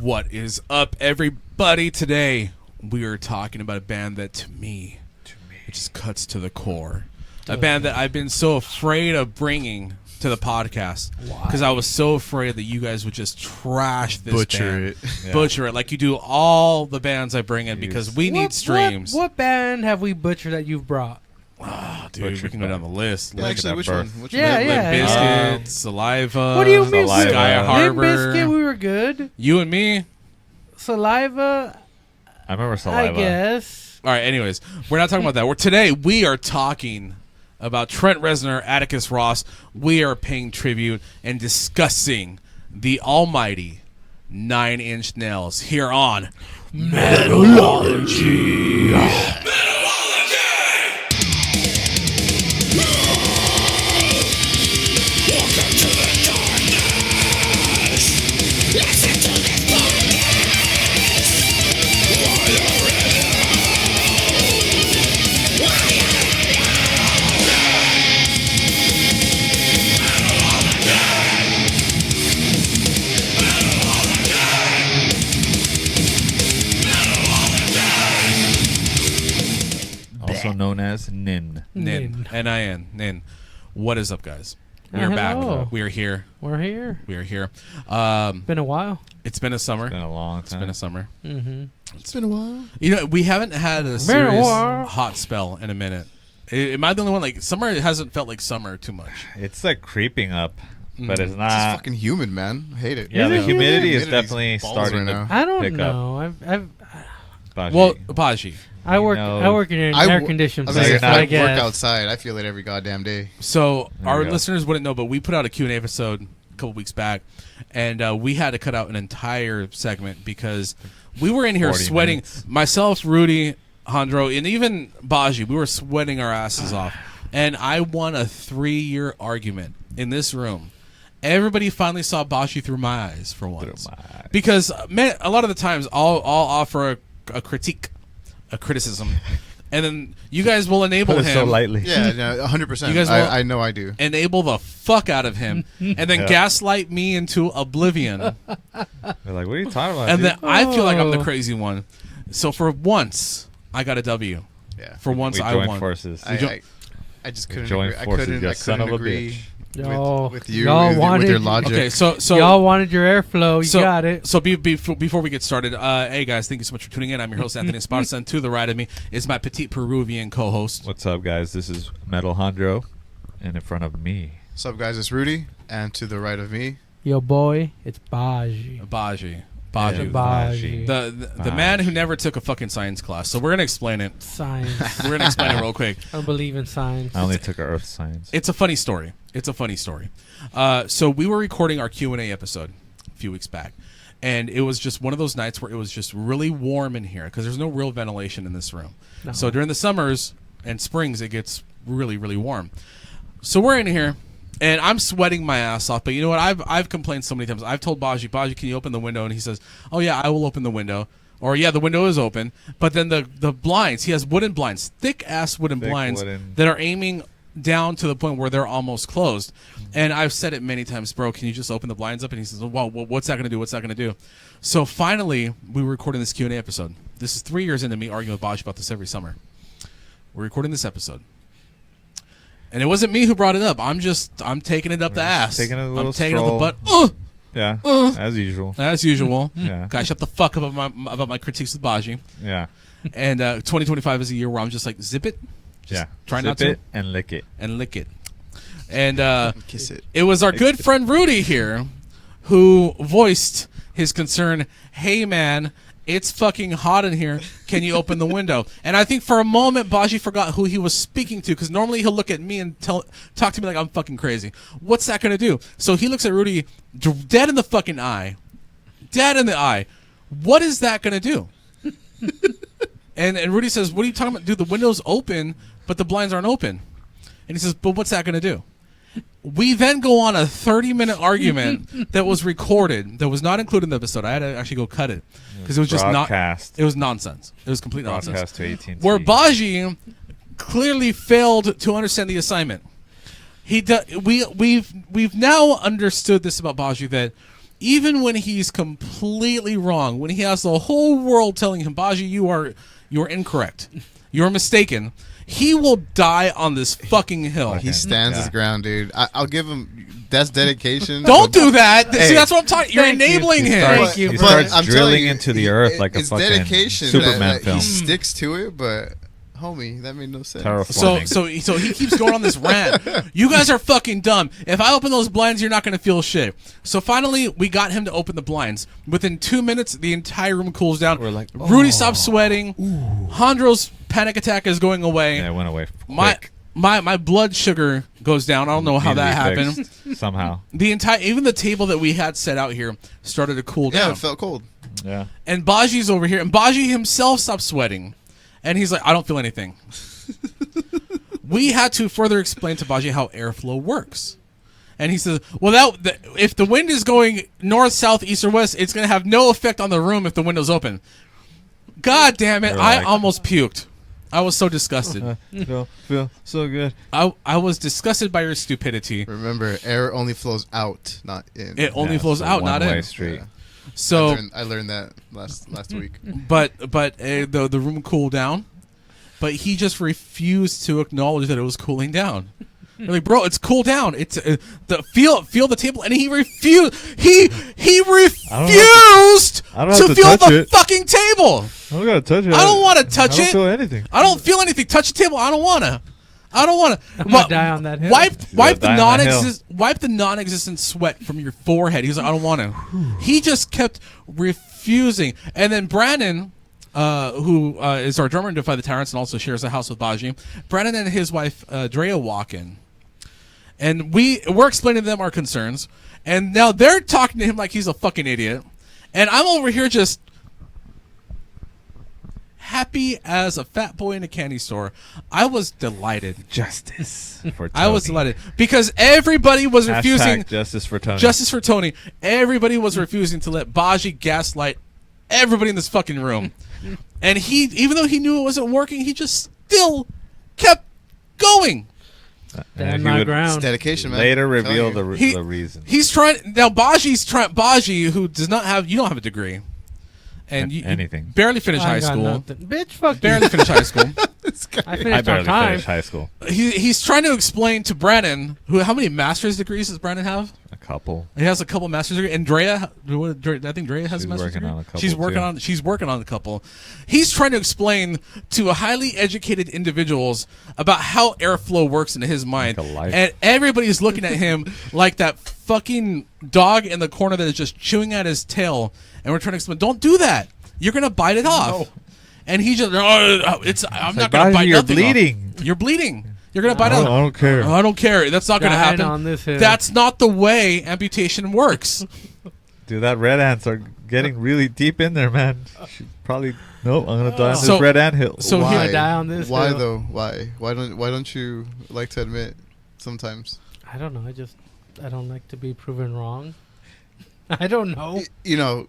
What is up, everybody? Today we are talking about a band that to me it just cuts to the core. A band that I've been so afraid of bringing to the podcast because I was so afraid that you guys would just trash this butcher it like you do all the bands I bring in because we need streams. What band have we butchered that you've brought? Oh, dude, we can go down the list. Yeah, actually, which one? Limp Bizkit, Saliva. What do you mean? Sky Harbor. Limp Bizkit, we were good. You and me. Saliva. I remember Saliva. I guess. All right. Anyways, we're not talking about that. Today we are talking about Trent Reznor, Atticus Ross. We are paying tribute and discussing the almighty 9 Inch Nails here on Metalology. Also known as Nin. N-I-N. Nin. What is up, guys? We are hello. back. We are here. We're here. We are here. Been a while. It's been a summer. It's been a long time. It's been a summer. Mm-hmm. It's been a while. You know, we haven't had a serious hot spell in a minute. Am I the only one? Like, summer hasn't felt like summer too much. It's like creeping up, but it's It's not. just fucking humid, man. I hate it. Yeah, Is the it humidity is Humidity's definitely balls starting right to now. I don't pick know. up. Well, Baji. I work in an air conditioned I was place. gonna say, I I work guess. outside. I feel it every goddamn day. So There our we go. listeners wouldn't know, but we put out a Q&A episode a couple weeks back, and we had to cut out an entire segment because we were in here 40 sweating. minutes. Myself, Rudy, Hondro, and even Baji, we were sweating our asses off. And I won a 3-year argument in this room. Everybody finally saw Baji through my eyes for once. Because man, a lot of the times I'll offer a critique, a criticism, and then you guys will enable Put it him. so lightly. Yeah, no, 100%. You guys I know I do. Enable the fuck out of him, and then Yeah. gaslight me into oblivion. They're like, what are you talking about? And dude? then I feel like I'm the Oh. crazy one. So for once, I got a W. Yeah. For once, we I joined won. forces. I just couldn't Join agree. forces, I couldn't, you I son of couldn't a agree Y'all- with you, y'all with your wanted- logic. Okay, so Y'all wanted your airflow. You got it. So before we get started, hey guys, thank you so much for tuning in. I'm your host Anthony Esparza, and to the right of me is my petite Peruvian co-host. What's up, guys? This is Metal Hondro, and in front of me. What's up, guys? It's Rudy, and to the right of me, Yo, boy, it's Baji. Baji. Yeah, Baji. The man who never took a fucking science class. So we're gonna explain it. Science. We're gonna explain it real quick. I believe in science. I only took Earth Science. It's a funny story. So we were recording our Q&A episode a few weeks back, and it was just one of those nights where it was just really warm in here because there's no real ventilation in this room. No. So during the summers and springs, it gets really, really warm. So we're in here, and I'm sweating my ass off. But you know what? I've complained so many times. I've told Baji, can you open the window? And he says, oh, yeah, I will open the window. Or, yeah, the window is open. But then the blinds, he has wooden blinds, thick-ass wooden blinds that are aiming down to the point where they're almost closed. And I've said it many times, bro, can you just open the blinds up? And he says, well, what's that going to do? What's that going to do? So finally, we were recording this Q&A episode. This is 3 years into me arguing with Baji about this every summer. We're recording this episode. And it wasn't me who brought it up. I'm taking it up the ass. Taking a little I'm taking it up the stroll. butt. Yeah, as usual. As usual. Yeah. Guys, shut the fuck up about my critiques with Baji. Yeah. And 2025 is a year where I'm just like, zip it. Just Yeah. try Zip not to. it and lick it. And lick it. And kiss it. it was our good friend Rudy here who voiced his concern. Hey, man, it's fucking hot in here. Can you open the window? And I think for a moment, Baji forgot who he was speaking to because normally he'll look at me and talk to me like I'm fucking crazy. What's that going to do? So he looks at Rudy dead in the fucking eye. Dead in the eye. What is that going to do? and Rudy says, what are you talking about? Dude, the window's open, but the blinds aren't open. And he says, but what's that going to do? We then go on a 30-minute argument that was recorded, that was not included in the episode. I had to actually go cut it because it was just not. Broadcast. It was nonsense. It was complete nonsense. Broadcast to AT&T. Where Baji clearly failed to understand the assignment. We've now understood this about Baji, that even when he's completely wrong, when he has the whole world telling him, Baji, you're incorrect, you're mistaken, he will die on this fucking hill. He stands his ground, dude. I'll give him. That's dedication. Don't do that. See, that's what I'm talking. You're Thank you. enabling him. Thank you. He But starts I'm drilling telling you, into the earth like a it's fucking dedication Superman that film. He sticks to it, but homie, that made no sense. Terraforming. So he keeps going on this rant. You guys are fucking dumb. If I open those blinds, you're not going to feel shit. So finally, we got him to open the blinds. Within 2 minutes, the entire room cools down. We're like, Rudy stops sweating. Hondro's panic attack is going away. Yeah, it went away quick. My blood sugar goes down. I don't know how that happened. Somehow. Even the table that we had set out here started to cool Yeah, down. it felt cold. Yeah. And Baji's over here, and Baji himself stopped sweating. And he's like, I don't feel anything. We had to further explain to Baji how airflow works. And he says, well, if the wind is going north, south, east, or west, it's going to have no effect on the room if the window's open. God damn it. I almost puked. I was so disgusted. Feel so good. I was disgusted by your stupidity. Remember, air only flows out, not in. It only flows out, not in. Street. Yeah. So, I learned that last week. but the room cooled down, but he just refused to acknowledge that it was cooling down. They're like, bro, it's cooled down. It's feel the table, and he refused. He refused to feel the fucking table. I don't gotta touch it. I don't want to touch it. I don't feel anything. I don't feel anything. Touch the table. I don't want to. I'm gonna die on that hill. Wipe the non-existent sweat from your forehead. He's like, I don't want to. He just kept refusing. And then Brandon, who is our drummer in Defy the Tyrants and also shares a house with Baji, Brandon and his wife Drea walk in, and we're explaining to them our concerns, and now they're talking to him like he's a fucking idiot, and I'm over here just happy as a fat boy in a candy store. I was delighted. Justice for Tony. I was delighted because everybody was refusing. Justice for Tony. Justice for Tony. Everybody was refusing to let Baji gaslight everybody in this fucking room. And he, even though he knew it wasn't working, he just still kept going. Stand my ground. It's dedication, man. Later reveal the reason. He's trying now. Baji, who does not have, you don't have a degree. And you anything. Barely finished I high got school. nothing. Bitch, fuck Barely you. finished high school. I I finished our barely time. finished high school. He's trying to explain to Brandon, how many master's degrees does Brandon have? A couple. He has a couple master's degrees. And Drea, I think Drea has She's a master's working degree. on a couple, She's working on a couple. He's trying to explain to highly educated individuals about how airflow works in his mind. Like a life. And everybody's looking at him like that fucking dog in the corner that is just chewing at his tail. And we're trying to explain, don't do that. You're going to bite it off. No. And he just, I'm not going to bite You're nothing bleeding. off. You're bleeding. You're going to bite it off. I don't care. I don't care. That's not going to Dying happen. on this hill. That's not the way amputation works. Dude, that red ants are getting really deep in there, man. Probably I'm gonna die on So- this red ant hill. so Why? Gonna die on this Why hill. though? Why? Why don't you like to admit sometimes? I don't know. I don't like to be proven wrong. I don't know. You know,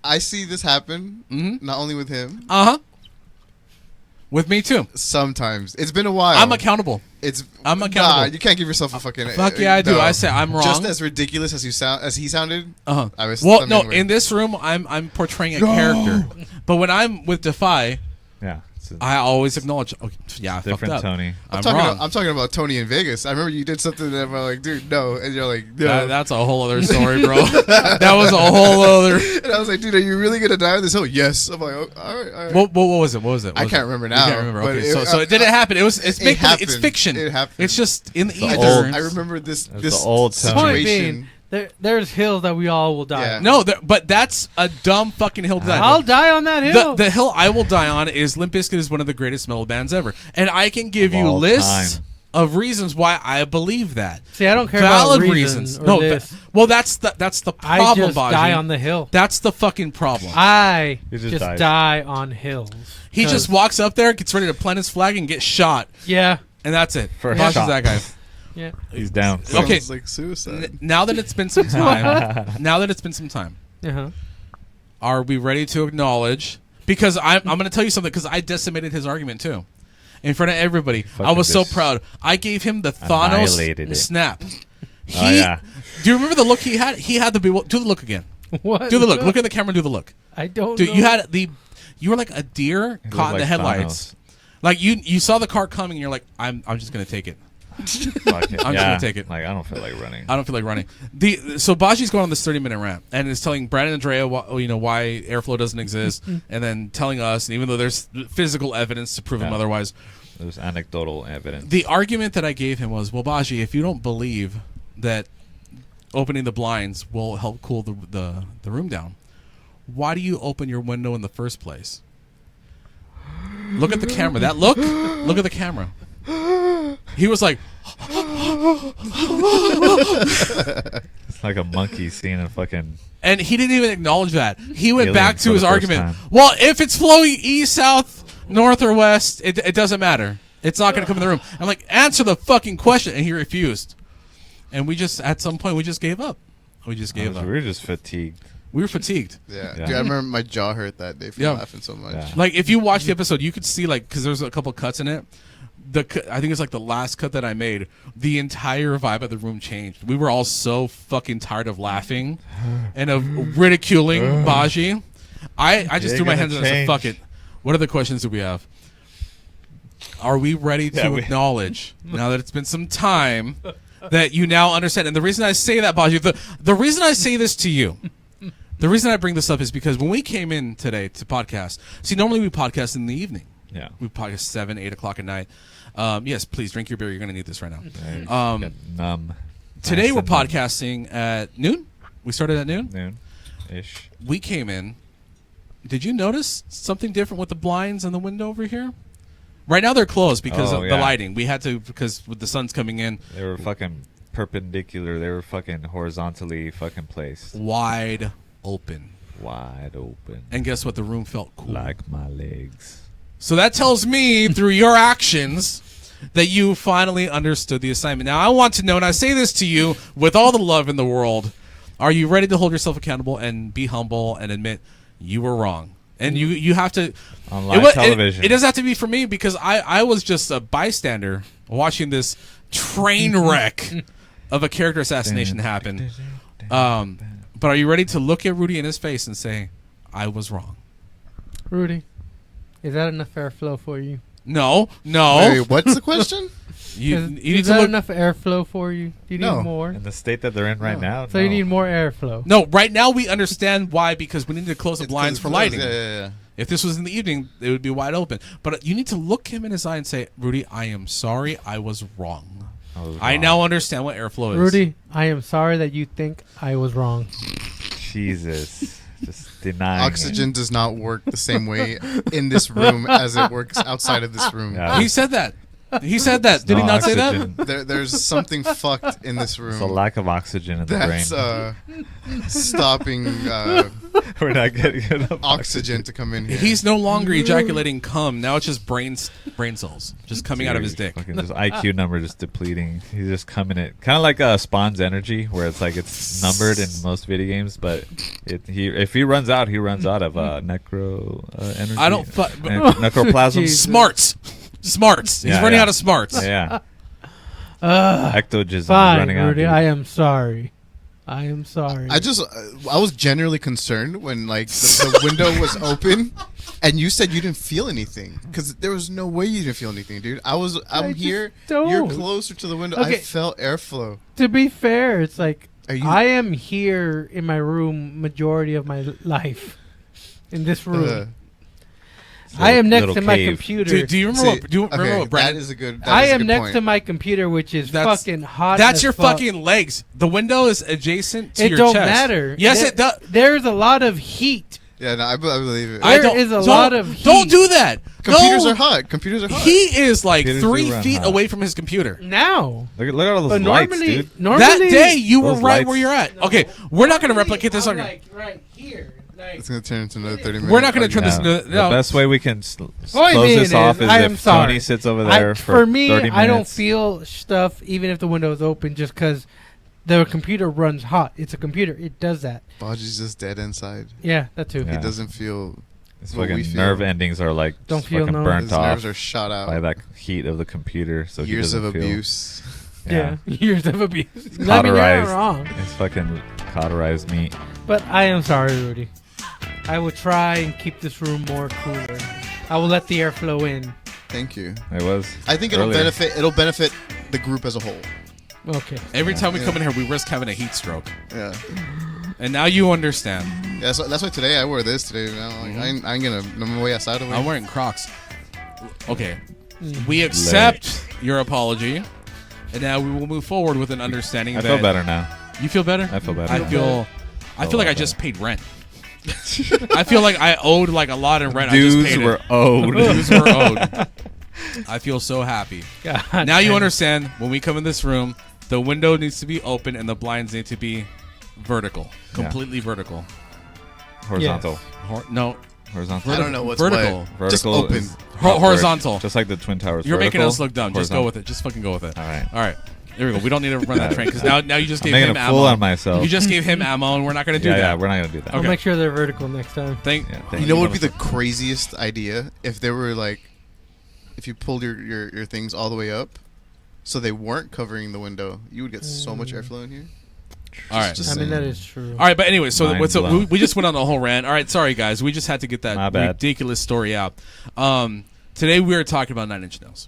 I see this happen Mhm. not only with him. Uh-huh. With me too. Sometimes it's been a while. I'm accountable. I'm accountable. Nah, you can't give yourself a fucking. Fuck yeah, I do. I say I'm wrong. Just as ridiculous as he sounded. Uh-huh. I was. Well, I no, mean, in this room, I'm portraying a character. But when I'm with Defy, Yeah. It's a I always acknowledge, okay, yeah, I fucked different up. Tony. I'm wrong. I'm talking about Tony in Vegas. I remember you did something that I'm like, dude, no, and you're like, no. That's a whole other story, bro. That was a whole other. And I was like, dude, are you really gonna die on this hill? Yes. I'm like, oh, all right. What was it? What was it? I can't remember now. You can't remember. but Okay, so it didn't happen. It's make happened. it's fiction. It happened. It's just in the The ether. I remember this the old Tony. Point situation. being, there's hills that we all will die Yeah. on. No, but that's a dumb fucking hill to die. I'll die on that hill. The hill I will die on is Limp Bizkit is one of the greatest metal bands ever, and I can give Of you all lists time. of reasons why I believe that. See, I don't care Valid about reasons. Or No, this. well, that's the I problem, just Baji. die on the hill. That's the fucking problem. I You just just died. die on hills. He 'Cause- just walks up there, gets ready to plant his flag, and get shot, Yeah. and that's it. First Baji's shot. that guy. Yeah. He's down. Sounds Okay. like suicide. Now that it's been some time, Uh-huh. are we ready to acknowledge? Because I'm going to tell you something. Because I decimated his argument too, in front of everybody. I Fucking was so just proud. I gave him the annihilated Thanos it. snap. Oh, yeah. Do you remember the look he had? He had the do the look again. What? Do the look. Look at the camera. And do the look. I don't. Dude, know. you were like a deer He caught in looked the like headlights. Thanos. Like you saw the car coming. And you're like, I'm just gonna take it. Fuck it. I'm just gonna take it. Like, I don't feel like running. I don't feel like running. So Baji's going on this 30-minute rant and is telling Brandon and Andrea why airflow doesn't exist, and then telling us, and even though there's physical evidence to prove him Yeah. otherwise, There's anecdotal evidence. the argument that I gave him was, well, Baji, if you don't believe that opening the blinds will help cool the room down, why do you open your window in the first place? Look at the camera. That look. Look at the camera. He was like, It's like a monkey seeing a fucking. and he didn't even acknowledge that. He went Alien back for to the his first argument. time. Well, if it's flowing east, south, north, or west, it doesn't matter. It's not going to come in the room. I'm like, answer the fucking question, and he refused. And we just, at some point, we just gave up. We just gave up. We were just fatigued. We were fatigued. Yeah. Yeah. Dude, I remember my jaw hurt that day from Yeah. laughing so much. Yeah. Like, if you watch the episode, you could see, like, because there's a couple cuts in it. I think it's like the last cut that I made. The entire vibe of the room changed. We were all so fucking tired of laughing and of ridiculing Baji. I just You're threw my gonna hands up and said, change. fuck it. What other questions do we have? Are we ready to Yeah, we- acknowledge, now that it's been some time, that you now understand? And the reason I say that, Baji, the reason I say this to you, the reason I bring this up is because when we came in today to podcast, see, normally we podcast in the evening. Yeah. We podcast 7, 8 o'clock at night. Yes, please drink your beer. You're going to need this right now. Get numb. Today Nice we're and numb. podcasting at noon. We started at noon. Noon-ish. We came in. Did you notice something different with the blinds and the window over here? Right now they're closed because of the yeah. lighting. We had to, because with the sun's coming in, They were fucking perpendicular. They were fucking horizontally fucking placed. wide open. Wide open. And guess what? The room felt cool. Like my legs. So that tells me through your actions that you finally understood the assignment. Now I want to know, and I say this to you with all the love in the world, are you ready to hold yourself accountable and be humble and admit you were wrong? And you have to... On live television. It doesn't have to be for me, because I was just a bystander watching this train wreck of a character assassination happen. But are you ready to look at Rudy in his face and say, I was wrong? Rudy, is that enough airflow for you? No. Wait, what's the question? You Is need to that look... enough airflow for you? Do you need No. more? In the state that they're in right now. So you no. need more airflow. No, right now we understand why, because we need to close the blinds for lighting. Yeah. If this was in the evening, it would be wide open. But you need to look him in his eye and say, Rudy, I am sorry. I was wrong. I wrong. now understand what airflow is. Rudy, I am sorry that you think I was wrong. Jesus. Just denying. Oxygen does not work the same way in this room as it works outside of this room. Yeah. He said that. He said that. Did he No not say oxygen. that? There's something fucked in this It's a room lack of oxygen in the that's brain. stopping We're not getting enough oxygen to come in here. He's no longer ejaculating cum. Now it's just brain cells just coming out of his dick. Fucking just IQ number just depleting. He's just coming in, kind of like Spawn's energy, where it's like it's numbered in most video games, but if he runs out, he runs out of necro energy. I don't necroplasm. Jesus. Smarts. He's Yeah, running yeah. out of smarts. Yeah, ectogism is Fine, running out. Rudy, dude. I am sorry. I am sorry. I was genuinely concerned when like the window was open, and you said you didn't feel anything, because there was no way you didn't feel anything, dude. I'm just here. don't. You're closer to the window. I Okay. felt airflow. To be fair, it's like Are you? I am here in my room majority of my life. In this room. I am next Little to my cave. computer. Do you remember what that Brandon... is a good. I is a am good next point. to my computer, which is That's- fucking hot. That's as your fuck. fucking legs. The window is adjacent to It your don't chest. matter. Yes, There- it does. There's a lot of heat. Yeah, no, I believe it. There is a lot of heat. Don't do that. Computers No. are hot. Computers are hot. He is like Computers do 3 run feet hot. away from his computer. Now, Look at all those but lights, normally, dude. That day, you were Those right lights. where you're at. Okay, we're not going to replicate this on your... like right here. Like, It's gonna turn into another 30 minutes. We're not gonna turn this Yeah. into... No. The best way we can All I close mean this off is, is I am if sorry. Tony sits over there for me, 30 minutes. I don't feel stuff even if the window is open, just because the computer runs hot. It's a computer. It does that. Bodgy's just dead inside. Yeah, that too. Yeah. He doesn't feel. His what we fucking feel. nerve endings are like Don't just feel fucking no- burnt His off nerves are shot out. by that heat of the computer. So he Years of doesn't feel. abuse. Yeah, years of abuse. I mean, you're Cauterized. not wrong. It's fucking cauterized meat. But I am sorry, Rudy. I will try and keep this room more cooler. I will let the air flow in. Thank you. It was. I think it'll earlier. benefit. It'll benefit the group as a whole. Okay. Every time we come in here, we risk having a heat stroke. Yeah. And now you understand. Yeah, that's why today I wore this today. Now, like, I ain't gonna. I'm way outside of it. I'm wearing Crocs. Okay. We accept your apology. And now we will move forward with an understanding I that... feel better now. You feel better? I feel better. I feel like I better. just paid rent. I feel like I owed like a lot in rent. I just Dues paid were it. owed. Dues were owed. I feel so happy. God Now you damn. understand when we come in this room, the window needs to be open and the blinds need to be vertical. Completely vertical. Horizontal. No, Horizontal. I don't know what's vertical. what. Just Vertical open. is Horizontal. Just like the Twin Towers. You're making Vertical, us look dumb. Just go horizontal. with it. Just fucking go with it. All right. All right. There we go. We don't need to run that train because now you just I'm gave making him a fool ammo. on myself. You just gave him ammo, and we're not going to do yeah, that. yeah, we're not gonna do that. I'll Okay. make sure they're vertical next time. Thank Yeah, You know what would be the craziest idea if they were like, if you pulled your things all the way up, so they weren't covering the window, you would get so much airflow in here. All right. Just I mean, saying. that is true. All right, but anyway, so Mind so blown. we just went on the whole rant. All right, sorry guys, we just had to get My that bad. ridiculous story out. Today we were talking about Nine Inch Nails.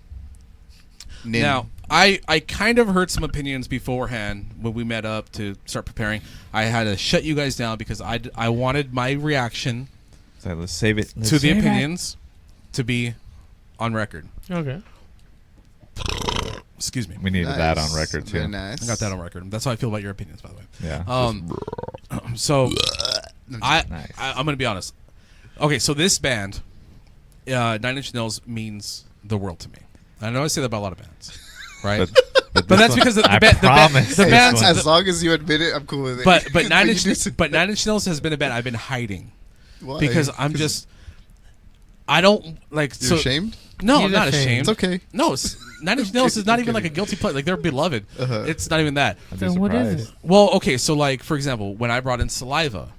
Nin. Now, I kind of heard some opinions beforehand when we met up to start preparing. I had to shut you guys down because I wanted my reaction So let's save it. to the opinions to be on record. Okay. Excuse me. We needed that on Nice. record too. Very nice. I got that on record. That's how I feel about your opinions, by the way. Yeah. So I'm Nice. going to be honest. Okay, so this band, Nine Inch Nails, means the world to me. I know I say that about a lot of bands, right? But this that's one- because the I band's promise the this band's one- As long as you admit it, I'm cool with it. but Nine you Inch do say- but Nine Inch Nails has been a band I've been hiding Why? because I'm just I don't like You're so ashamed? no He's I'm not ashamed. ashamed. It's okay. No, Nine Inch Nails is not even like a guilty pleasure. Like they're beloved. Uh-huh. It's not even that. I'd be Then what is surprised. it? Well, okay, so like for example, when I brought in Saliva,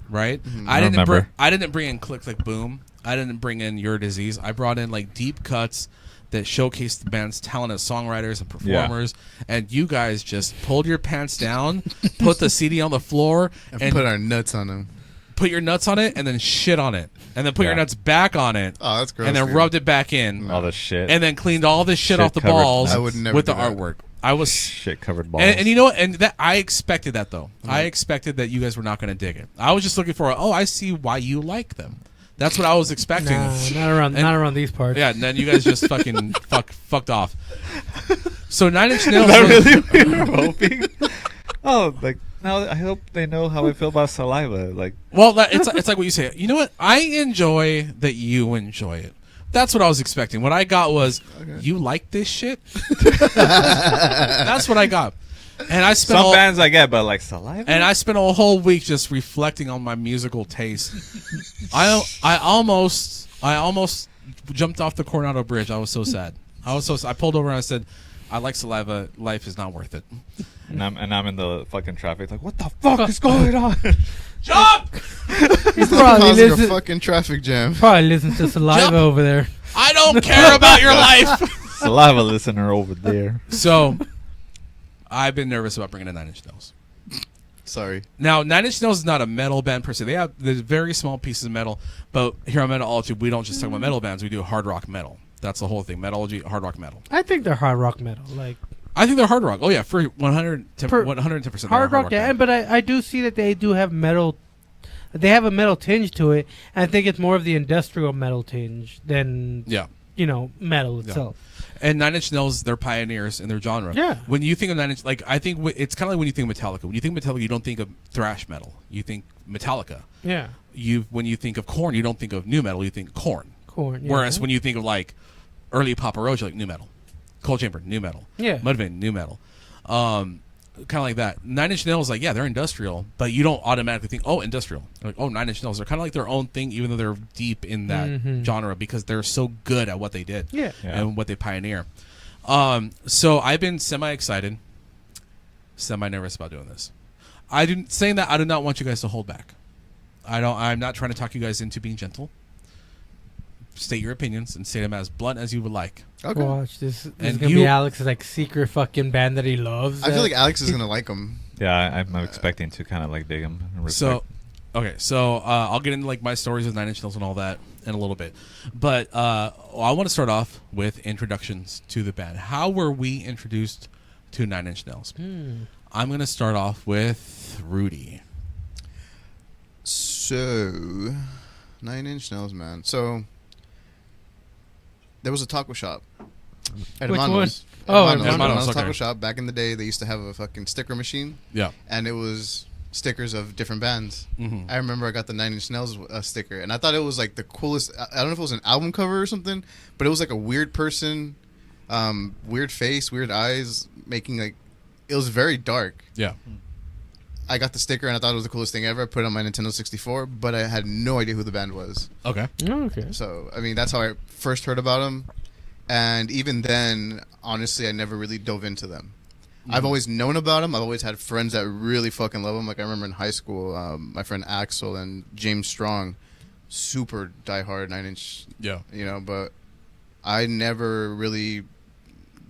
right? I remember. I didn't bring in Click Click Boom. I didn't bring in Your Disease. I brought in like deep cuts that showcased the band's talent as songwriters and performers. And you guys just pulled your pants down, put the CD on the floor, and Put our nuts on them. put your nuts on it, and then shit on it, and then put your Yeah. nuts back on it, Oh, that's gross. and then dude. rubbed it back in, All the shit. and then cleaned all this shit Shit off the covered balls nuts. I would never with the do that. artwork. I was. shit covered balls. And you know what? And that I expected that though. I expected that you guys were not going to dig it. I was just looking for. Oh, I see why you like them. That's what I was expecting. Nah, not around these parts. Yeah, and then you guys just fucking fucked off. So Nine Inch Is Nails. that was- really what you were hoping? Oh, like now I hope they know how I feel about Saliva. Like Well, it's like what you say. You know what? I enjoy that you enjoy it. That's what I was expecting. What I got was, you like this shit. That's what I got. And I spent some all, bands I get, but like Saliva. and I spent a whole week just reflecting on my musical taste. I almost jumped off the Coronado Bridge. I was so sad. I pulled over and I said, I like Saliva. Life is not worth it. and I'm in the fucking traffic. Like what the fuck is going on? Jump! He's Causing probably a listen, fucking traffic jam. probably listen to Saliva Jump. over there. I don't care about your life. Saliva listener over there. So, I've been nervous about bringing in Nine Inch Nails. Sorry. Now, Nine Inch Nails is not a metal band per se. There's very small pieces of metal, but here on Metalology, we don't just talk about metal bands. We do hard rock metal. That's the whole thing. Metalology, hard rock metal. I think they're hard rock metal. Like I think they're hard rock. Oh yeah, for 110%. Per- 110%. hard rock, yeah. band. But I do see that they do have metal. They have a metal tinge to it. And I think it's more of the industrial metal tinge than Yeah. metal Yeah. itself. And Nine Inch Nails, they're pioneers in their genre. Yeah. When you think of Nine Inch, like I think it's kind of like when you think of Metallica. When you think of Metallica, you don't think of thrash metal. You think Metallica. Yeah, When you think of Korn, you don't think of new metal. You think Korn. corn. Yeah. Whereas when you think of like early Papa Roach, like new metal, Cold Chamber, new metal, Yeah. Mudvayne, new metal, kind of like that. Nine Inch Nails, like they're industrial, but you don't automatically think industrial. Like Nine Inch Nails, they're kind of like their own thing, even though they're deep in that Mhm. genre because they're so good at what they did Yeah. Yeah. and what they pioneer. So I've been semi excited, semi nervous about doing this. I do not want you guys to hold back. I'm not trying to talk you guys into being gentle. state your opinions and say them as blunt as you would like. Okay. Watch this. This is And gonna you- be Alex's like secret fucking band that he loves. I feel like Alex is gonna like them. Yeah, I'm expecting to kind of like dig him. So, okay, so I'll get into like my stories with Nine Inch Nails and all that in a little bit, but I want to start off with introductions to the band. How were we introduced to Nine Inch Nails? I'm going to start off with Rudy. So, 9 Inch Nails, man. So, there was a taco shop. At Which Hermanos. one? Oh, Hermanos. Hermanos, Hermanos okay. Taco Shop. Back in the day, they used to have a fucking sticker machine, Yeah. and it was stickers of different bands. Mm-hmm. I remember I got the 9 Inch Nails sticker, and I thought it was like the coolest. I don't know if it was an album cover or something, but it was like a weird person, weird face, weird eyes, making like. It was very dark. Yeah. I got the sticker, and I thought it was the coolest thing ever. I put it on my Nintendo 64, but I had no idea who the band was. Okay. Okay. So, I mean, that's how I first heard about them. And even then, honestly, I never really dove into them. I've always known about them. I've always had friends that really fucking love them. Like, I remember in high school, my friend Axel and James Strong, super diehard 9 Inch, Yeah. you know, but I never really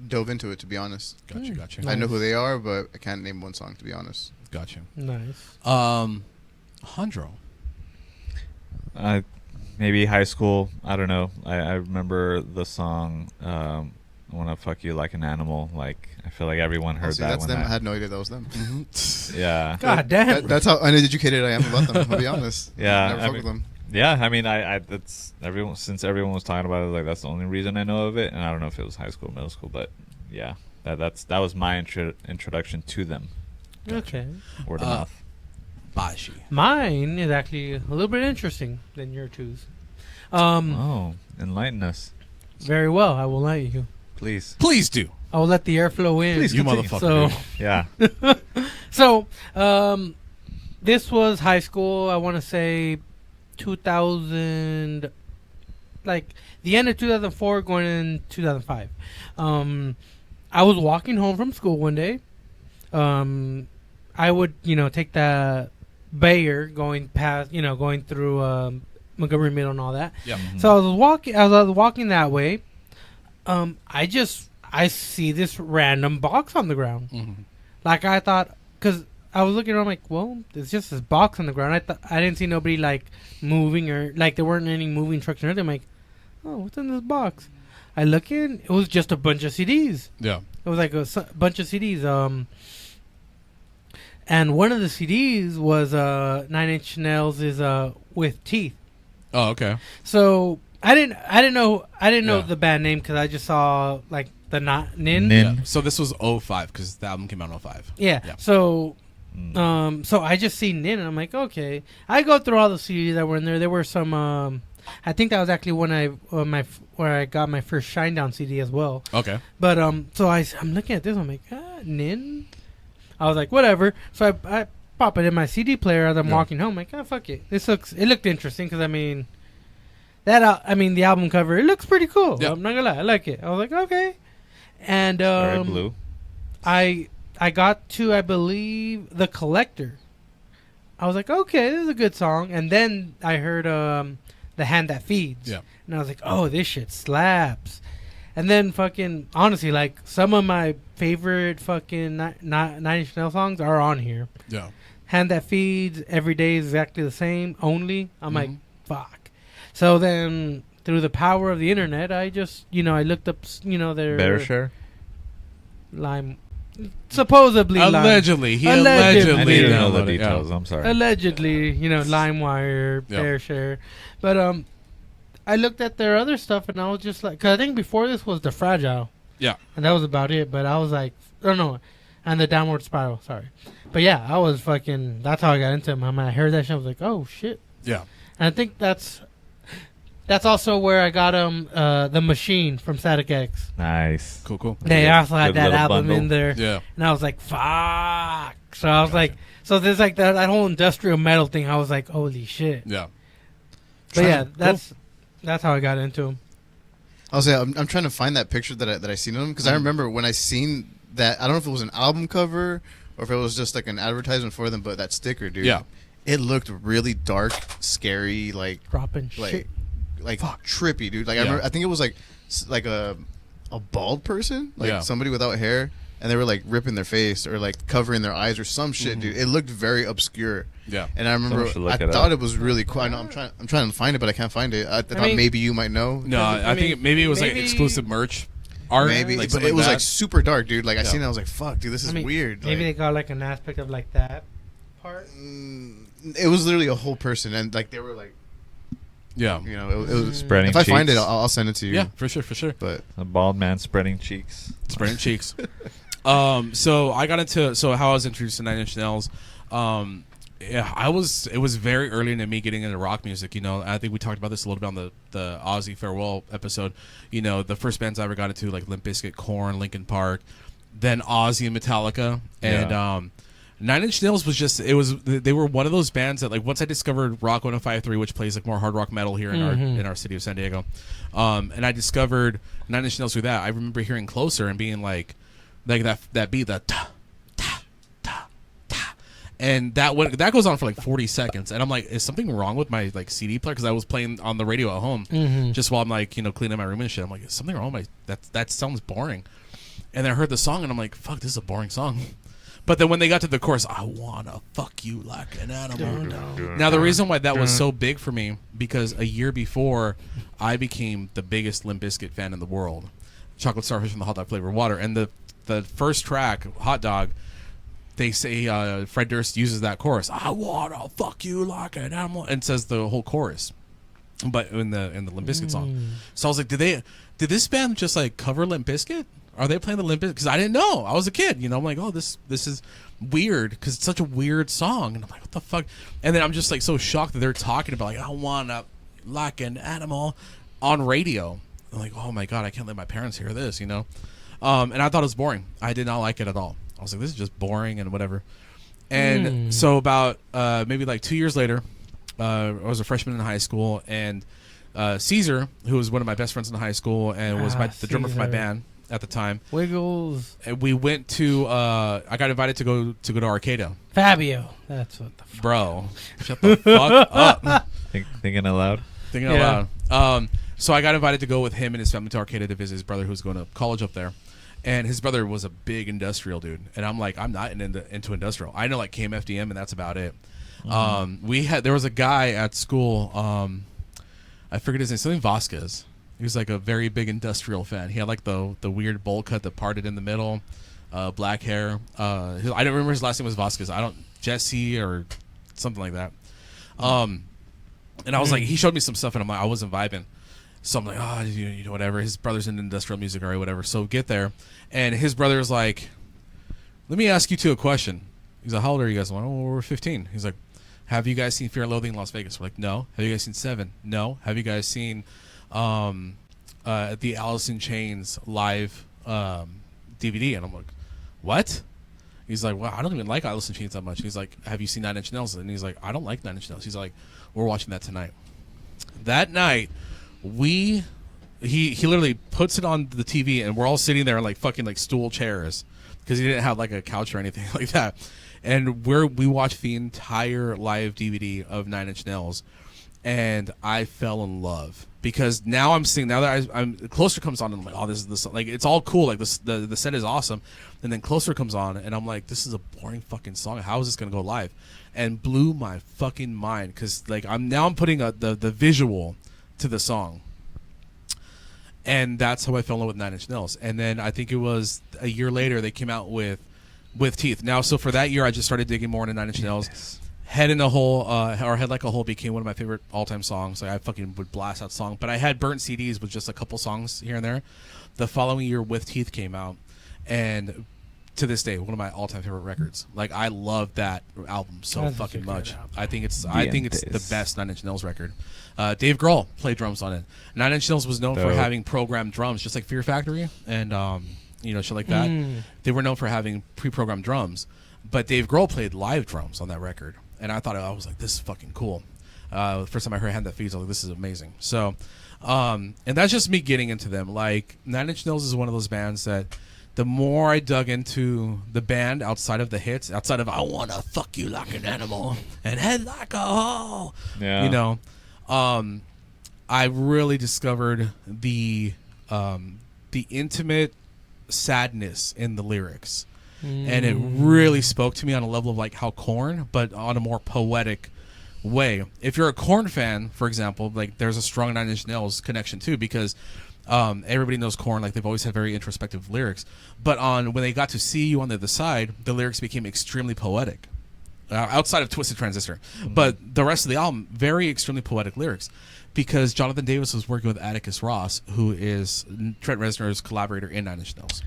dove into it, to be honest. Gotcha. Gotcha. I know who they are, but I can't name one song, to be honest. Gotcha. Nice. Hondro. Maybe high school. I don't know. I remember the song "I Wanna Fuck You Like an Animal." Like I feel like everyone heard See, that that's one. them. I had no idea that was them. Yeah. God damn. That's how uneducated I am about them, I'll be honest. Yeah, Never I fucked mean- with them. Yeah, I mean, I that's everyone since everyone was talking about it. Like that's the only reason I know of it, and I don't know if it was high school, middle school, but yeah, that was my introduction to them. Okay. Word of mouth. Bashi. Mine is actually a little bit interesting than your two's. Um, Oh, enlighten us, Very well. I will let you. please. Please do. I will let the air flow in. Please You continue. motherfucker. So, Yeah. so, this was high school. I want to say 2000, like the end of 2004, going in 2005. I was walking home from school one day. I would, take the Bayer going past, going through Montgomery Middle and all that. Yeah. So I was walking. As I was walking that way, I see this random box on the ground. Mm-hmm. Like I thought, because I was looking around, like, well, there's just this box on the ground. I didn't see nobody like moving or like there weren't any moving trucks or anything. I'm like, oh, what's in this box? I look in. It was just a bunch of CDs. Yeah. It was like a bunch of CDs. And one of the CDs was 9 Inch Nails is with Teeth. Oh, okay. So I didn't know Yeah. the band name because I just saw like the Nin. Nin. Yeah. So this was 05 because the album came out in 05. Yeah. Yeah. So Mm. so I just seen Nin and I'm like, okay. I go through all the CDs that were in there. There were some. I think that was actually when where I got my first Shinedown CD as well. Okay. But so I'm looking at this. I'm like, Nin. I was like, whatever. So I pop it in my CD player as I'm Yeah. walking home. Like, oh fuck it. It looked interesting because I mean, the album cover, it looks pretty cool. Yeah. I'm not gonna lie, I like it. I was like, okay. And Very blue. I got to, I believe, The Collector. I was like, okay, this is a good song. And then I heard The Hand That Feeds. Yeah. And I was like, oh, this shit slaps. And then fucking, honestly, like, some of my favorite fucking Nine Inch Nails songs are on here. Yeah. Hand That Feeds, Every Day is Exactly the Same, Only. I'm like, Mhm. fuck. So then, through the power of the internet, I just, I looked up, their Better share. Lime. Supposedly Allegedly. He Allegedly. I allegedly need to know the downloaded it, yeah. details. I'm sorry. Allegedly, LimeWire, Yeah. BearShare. But I looked at their other stuff and I was just like, because I think before this was The Fragile. Yeah. And that was about it. But I was like, oh no. And The Downward Spiral, sorry. But yeah, I was fucking, that's how I got into them. I mean, I heard that shit, I was like, oh shit. Yeah. And I think that's also where I got The Machine from Static X. Nice. Cool. They Good- also had good that little album bundle. in there. Yeah. And I was like, fuck. So I was like, so there's like that whole industrial metal thing. I was like, holy shit. Yeah. But yeah, Cool. that's how I got into them. I'll say I'm trying to find that picture that I seen of them because I remember when I seen that. I don't know if it was an album cover or if it was just like an advertisement for them, but that sticker, dude. Yeah. It looked really dark, scary, like Dropping Like, shit. like trippy, dude. Like I remember, I think it was like a bald person, like somebody without hair, and they were like ripping their face or like covering their eyes or some shit, dude. It looked very obscure. Yeah. And I remember I thought it was really cool. I know I'm trying to find it, but I can't find it. I thought maybe you might know. No, I think maybe it was like exclusive merch art. Maybe, like but it was like super dark, dude. Like I seen it, I was like, fuck, dude, this is weird. Maybe like, they got like an aspect of like that part. It was literally a whole person, and like they were like, yeah, you know, it was spreading. If I find it, I'll send it to you. Yeah, for sure. But a bald man spreading cheeks. Spreading cheeks. So I got into how I was introduced to Nine Inch Nails. Yeah, it was very early into me getting into rock music. You know, I think we talked about this a little bit on the Ozzy farewell episode. You know, the first bands I ever got into, like Limp Bizkit, Korn, Linkin Park, then Ozzy and Metallica, and Nine Inch Nails was just they were one of those bands that, like, once I discovered Rock 105.3, which plays like more hard rock metal here in our city of San Diego, and I discovered Nine Inch Nails through that. I remember hearing Closer and being like that beat, that ta ta ta ta, and that goes on for like 40 seconds, and I'm like, is something wrong with my like CD player? Because I was playing on the radio at home just while I'm like, you know, cleaning my room and shit. I'm like, is something wrong with my that sounds boring. And then I heard the song and I'm like, fuck, this is a boring song. But then when they got to the chorus, I wanna fuck you like an animal. Now the reason why that was so big for me, because a year before I became the biggest Limp Bizkit fan in the world. Chocolate Starfish and the Hot Dog Flavored Water. And the first track, Hot Dog, they say Fred Durst uses that chorus, I wanna fuck you like an animal, and says the whole chorus. But in the Limp Bizkit song. So I was like, did this band just like cover Limp Bizkit? Are they playing the Limp Bizkit? Because I didn't know. I was a kid, you know. I'm like, oh, this is weird because it's such a weird song, and I'm like, what the fuck? And then I'm just like so shocked that they're talking about like, I wanna like an animal on radio. I'm like, oh my god, I can't let my parents hear this, you know. And I thought it was boring. I did not like it at all. I was like, this is just boring and whatever. And so about maybe like 2 years later, I was a freshman in high school, and Caesar, who was one of my best friends in high school and was the drummer for my band at the time, Wiggles, and we went to I got invited to go to Arcada. Fabio, that's what the fuck. Bro, shut the fuck up. Thinking aloud. Thinking out loud. So I got invited to go with him and his family to Arcada to visit his brother who was going to college up there, and his brother was a big industrial dude, and I'm like, I'm not into industrial. I know like KMFDM, and that's about it. There was a guy at school, I forget his name, something Vasquez. He was like a very big industrial fan. He had like the weird bowl cut that parted in the middle, black hair. I don't remember his last name was Vasquez. Jesse or something like that. And I was like, he showed me some stuff, and I'm like, I wasn't vibing. So I'm like, oh, you know, whatever. His brother's in industrial music or whatever. So get there, and his brother's like, let me ask you two a question. He's like, how old are you guys? I'm like, oh, we're 15. He's like, have you guys seen Fear and Loathing in Las Vegas? We're like, no. Have you guys seen Seven? No. Have you guys seen the Alice in Chains live DVD? And I'm like, what? He's like, well, I don't even like Alice in Chains that much. He's like, have you seen Nine Inch Nails? And he's like, I don't like Nine Inch Nails. He's like, we're watching that tonight. That night, he literally puts it on the TV, and we're all sitting there in like fucking like stool chairs because he didn't have like a couch or anything like that. And we watched the entire live DVD of Nine Inch Nails, and I fell in love because now I'm seeing, now that I'm Closer comes on, and I'm like, oh, this is the song. Like, it's all cool, like the set is awesome, and then Closer comes on, and I'm like, this is a boring fucking song. How is this gonna go live? And blew my fucking mind because like I'm putting the visual to the song, and that's how I fell in love with Nine Inch Nails. And then I think it was a year later they came out with Teeth. Now, so for that year, I just started digging more into Nine Inch Nails. Head in a Hole, or Head Like a Hole became one of my favorite all-time songs. Like, I fucking would blast that song. But I had burnt CDs with just a couple songs here and there. The following year, With Teeth came out, and to this day, one of my all-time favorite records. Like, I love that album so fucking much. I think it's the best Nine Inch Nails record. Dave Grohl played drums on it. Nine Inch Nails was known for having programmed drums, just like Fear Factory and you know, shit like that. They were known for having pre-programmed drums, but Dave Grohl played live drums on that record, and I was like, this is fucking cool. The first time I heard Hand That Feeds, I was like, this is amazing. So, and that's just me getting into them. Like, Nine Inch Nails is one of those bands that the more I dug into the band outside of the hits, outside of I Wanna Fuck You Like an Animal and Head Like a Hole, you know, I really discovered the intimate sadness in the lyrics, and it really spoke to me on a level of like how Korn, but on a more poetic way. If you're a Korn fan, for example, like there's a strong Nine Inch Nails connection too, because everybody knows Korn, like they've always had very introspective lyrics, but when they got to See You on the Other Side, the lyrics became extremely poetic, outside of Twisted Transistor. But the rest of the album, very extremely poetic lyrics, because Jonathan Davis was working with Atticus Ross, who is Trent Reznor's collaborator in Nine Inch Nails.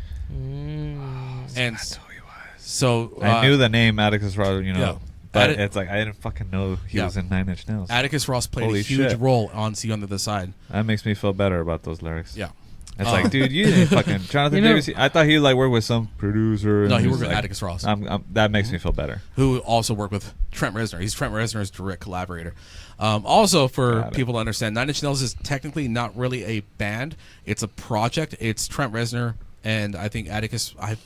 And That's who he was. so I knew the name Atticus Ross, yeah. but Atti- it's like I didn't fucking know he was in Nine Inch Nails. Atticus Ross played Holy a huge shit. role on See You on the Other Side. That makes me feel better about those lyrics. Yeah. It's like, dude, you didn't fucking Jonathan Davis. I thought he like worked with some producer. No, and he was worked with like, Atticus Ross, that makes me feel better. who also worked with Trent Reznor. He's Trent Reznor's direct collaborator. Also, for Got it. people to understand, Nine Inch Nails is technically not really a band. It's a project. It's Trent Reznor and I think Atticus, I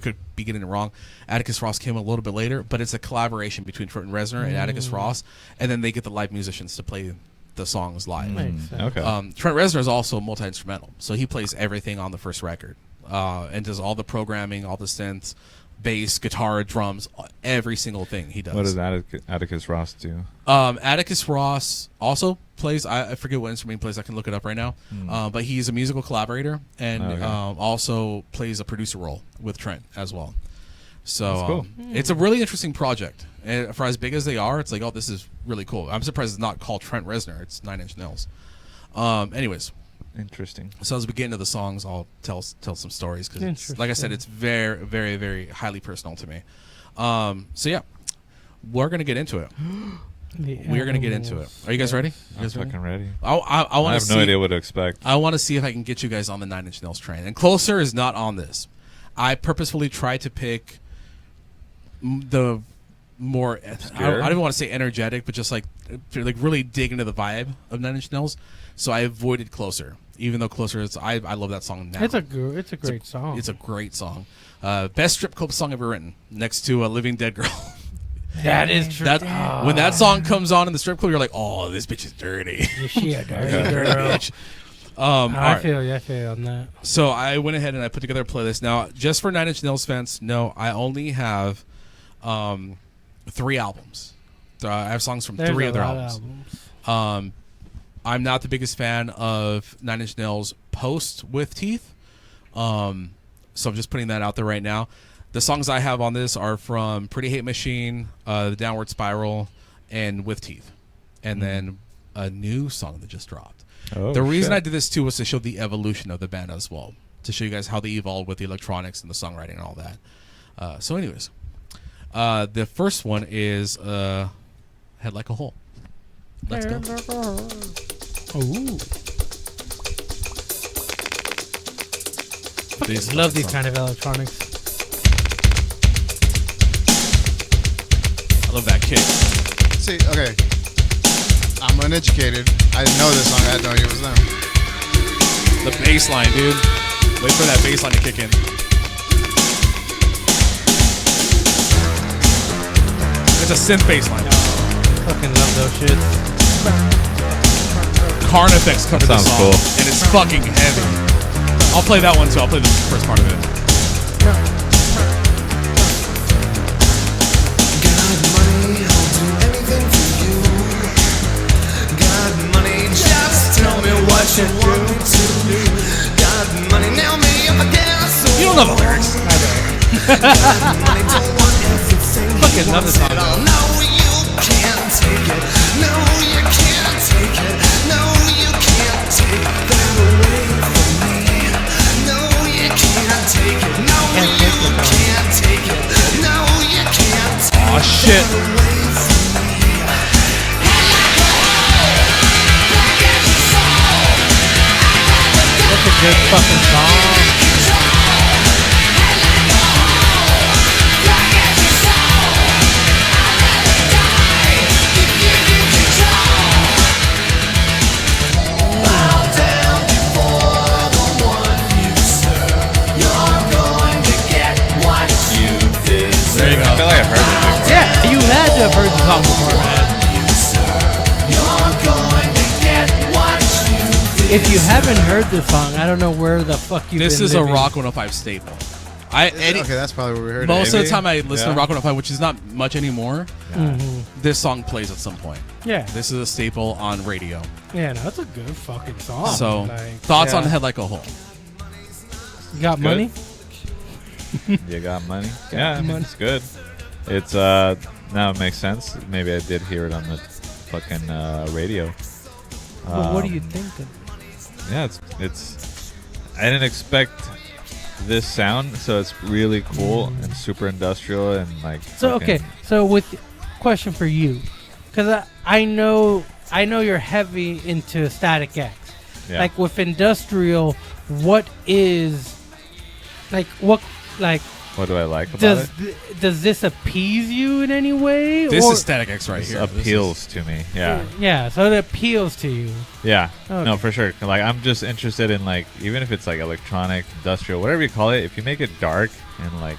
could be getting it wrong. Atticus Ross came a little bit later, but it's a collaboration between Trent Reznor and Atticus Ross, and then they get the live musicians to play the songs live. Makes sense. Okay. Trent Reznor is also multi-instrumental, so he plays everything on the first record and does all the programming, all the synths, bass, guitar, drums, every single thing he does. What does Atticus Ross do? Atticus Ross also plays, I forget what instrument he plays, I can look it up right now, but he's a musical collaborator and also plays a producer role with Trent as well. So That's cool. It's a really interesting project. And for as big as they are, it's like, oh, this is really cool. I'm surprised it's not called Trent Reznor. It's 9 Inch Nails. Anyways, Interesting. so as we get into the songs, I'll tell some stories because, Interesting. like I said, it's very, very, very highly personal to me. So yeah, we're gonna get into it. We're gonna get into it. Are you guys ready? You I'm guys ready? fucking ready. I I want to have see. no idea what to expect. I want to see if I can get you guys on the 9 Inch Nails train. And Closer is not on this. I purposefully tried to pick the more, I don't even want to say energetic, but just like really dig into the vibe of 9 Inch Nails. So I avoided Closer, even though Closer is, I love that song now. It's a great song. It's a great song. Best strip club song ever written, next to a Living Dead Girl. That is true. When that song comes on in the strip club, you're like, oh, this bitch is dirty. She a dirty Dirty girl. bitch. All I right. feel on that. So I went ahead and I put together a playlist. Now, just for 9 Inch Nails fans, no, I only have 3 albums. I have songs from There's 3 a of their lot albums. of albums. I'm not the biggest fan of 9 Inch Nails post with Teeth. So I'm just putting that out there right now. The songs I have on this are from Pretty Hate Machine, The Downward Spiral, and With Teeth. And then a new song that just dropped. Oh, The reason shit. I did this too was to show the evolution of the band as well, to show you guys how they evolved with the electronics and the songwriting and all that. So anyways, the first one is Head Like a Hole. Let's go. Ooh. These Love these kind of electronics. I love that kick. See, okay. I'm uneducated. I didn't know this song. I had no idea it was them. The bass line, dude. Wait for that bass line to kick in. It's a synth bass line. Fucking love those shits. Karn Effects covered That the sounds song, cool. and it's fucking heavy. I'll play that one too. I'll play the first part of it. Got money, I'll do anything for you. Got money, just tell me what you want me to do. Got money, nail me up against the You don't know the lyrics. Got money, don't want everything. Fucking love this song. No, you can't take it. No, you can't take it. No, you can't take that away from me. No, you can't take it. No, you can't take it. No, you can't take Oh shit. it away from me. That's a good fucking song. There you I go. feel like I've heard it. Yeah, you had to have heard the song before, man. You're going to get what If you haven't heard this song, I don't know where the fuck you've This been is living. a Rock 105 staple. Okay, that's probably where we heard Most it. of the time I listen Yeah. to Rock 105, which is not much anymore, Mhm. this song plays at some point. Yeah. This is a staple on radio. Yeah, no, that's a good fucking song. So, Like, thoughts yeah. on Head Like a Hole? You got Good. money? You got money? Yeah, money. it's good. It's now it makes sense. Maybe I did hear it on the fucking radio. Well, what do you Um, think? Yeah, it's. I didn't expect this sound, so it's really cool and super industrial and like. So fucking- okay, so with question for you, because I know you're heavy into Static X. Yeah. Like with industrial, what is what What do I like about does it? does this appease you in any way? This or, is Static X right This here. appeals to me. Yeah. Yeah, so it appeals to you. Yeah. Okay. No, for sure. Like I'm just interested in like even if it's like electronic, industrial, whatever you call it, if you make it dark and like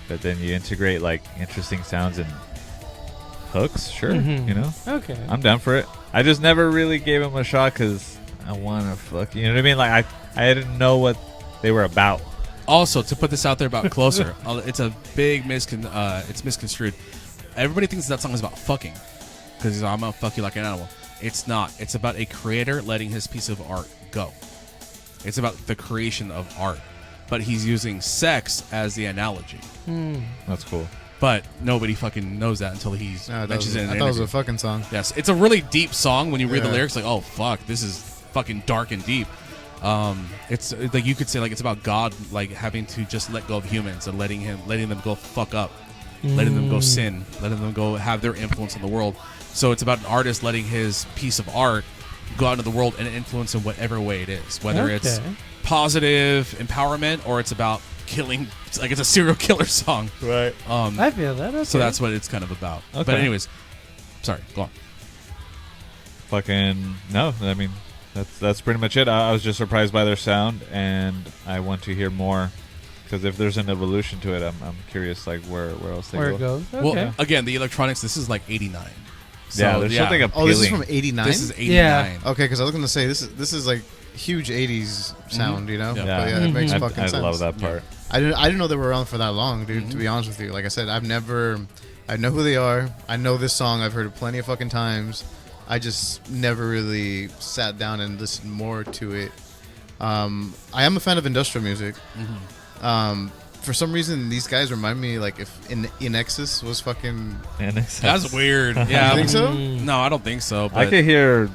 but then you integrate like interesting sounds and hooks, sure, Mhm. you know. Okay. I'm down for it. I just never really gave him a shot cuz I want to fuck, you know what I mean? Like I didn't know what they were about. Also, to put this out there about Closer, it's a big it's misconstrued. Everybody thinks that song is about fucking because I'm gonna fuck you like an animal. It's not. It's about a creator letting his piece of art go. It's about the creation of art, but he's using sex as the analogy. That's cool. But nobody fucking knows that until he No, that mentions was, it in I an thought it was interview. a fucking song. Yes, it's a really deep song when you read the Yeah. lyrics. Like, oh fuck, this is fucking dark and deep. It's like you could say like it's about God like having to just let go of humans and letting them go fuck up, letting them go sin, letting them go have their influence on the world. So it's about an artist letting his piece of art go out into the world and influence in whatever way it is, whether it's Okay. positive empowerment or it's about killing. Like it's a serial killer song. Right. I feel that. Okay. So that's what it's kind of about. Okay. But anyways, sorry, go on. Fucking no. I mean, that's pretty much it. I was just surprised by their sound, and I want to hear more. Because if there's an evolution to it, I'm curious, like where else they where go. it goes. Okay. Well, again, the electronics. This is like '89. So, Yeah, there's something appealing. Oh, this is from '89. This is '89. Yeah. Okay, because I was gonna say this is like huge '80s sound, you know. Yeah. But yeah, it makes Mhm. fucking I sense. love that part. I didn't know they were around for that long, dude. To be honest with you, like I said, I know who they are. I know this song. I've heard it plenty of fucking times. I just never really sat down and listened more to it. I am a fan of industrial music. For some reason, these guys remind me like if In Excess was fucking. That's weird. Yeah. You think so? No, I don't think so. But I could hear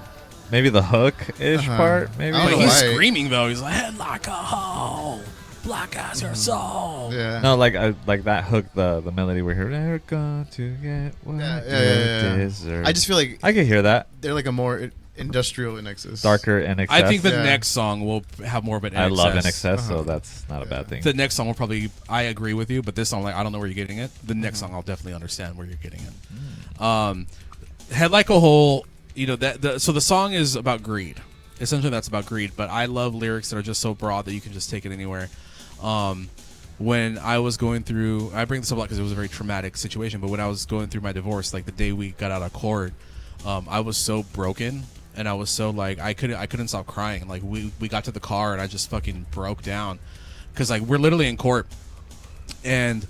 maybe the hook ish Uh-huh. part. Maybe. I don't but know he's why. screaming though. He's like, head like a hole, black eyes are soul. Yeah. No, like that hook, the melody we heard. They're going to get what Yeah. you deserve. I just feel like I could hear that they're like a more industrial In Excess. darker NXS. I think the Yeah. next song will have more of an I love NXS. NXS, so that's not a bad thing. The next song will probably. I agree with you, but this song, like, I don't know where you're getting it. The next song, I'll definitely understand where you're getting it. Head like a hole. You know that. So the song is about greed. Essentially, that's about greed. But I love lyrics that are just so broad that you can just take it anywhere. When I was going through, I bring this up a lot because it was a very traumatic situation. But when I was going through my divorce, like the day we got out of court, I was so broken. And I was so like I couldn't stop crying. Like we got to the car and I just fucking broke down because like we're literally in court, and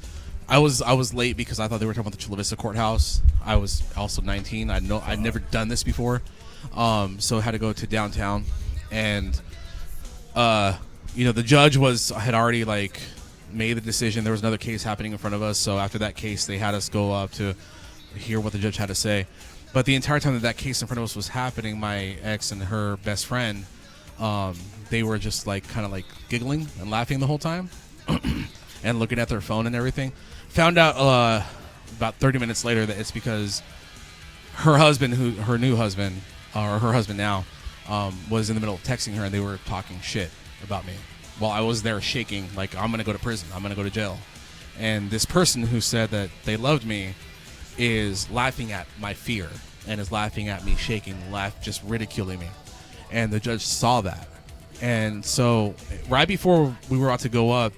I was late because I thought they were talking about the Chula Vista courthouse. I was also 19. I'd never done this before, so I had to go to downtown, and the judge had already like made the decision. There was another case happening in front of us, so after that case, they had us go up to hear what the judge had to say. But the entire time that case in front of us was happening, my ex and her best friend, they were just like kind of like giggling and laughing the whole time and looking at their phone and everything. Found out about 30 minutes later that it's because her husband, her new husband, or her husband now, was in the middle of texting her and they were talking shit about me while I was there shaking like I'm going to go to prison, I'm going to go to jail. And this person who said that they loved me is laughing at my fear and is laughing at me shaking, just ridiculing me. And the judge saw that. And so right before we were about to go up,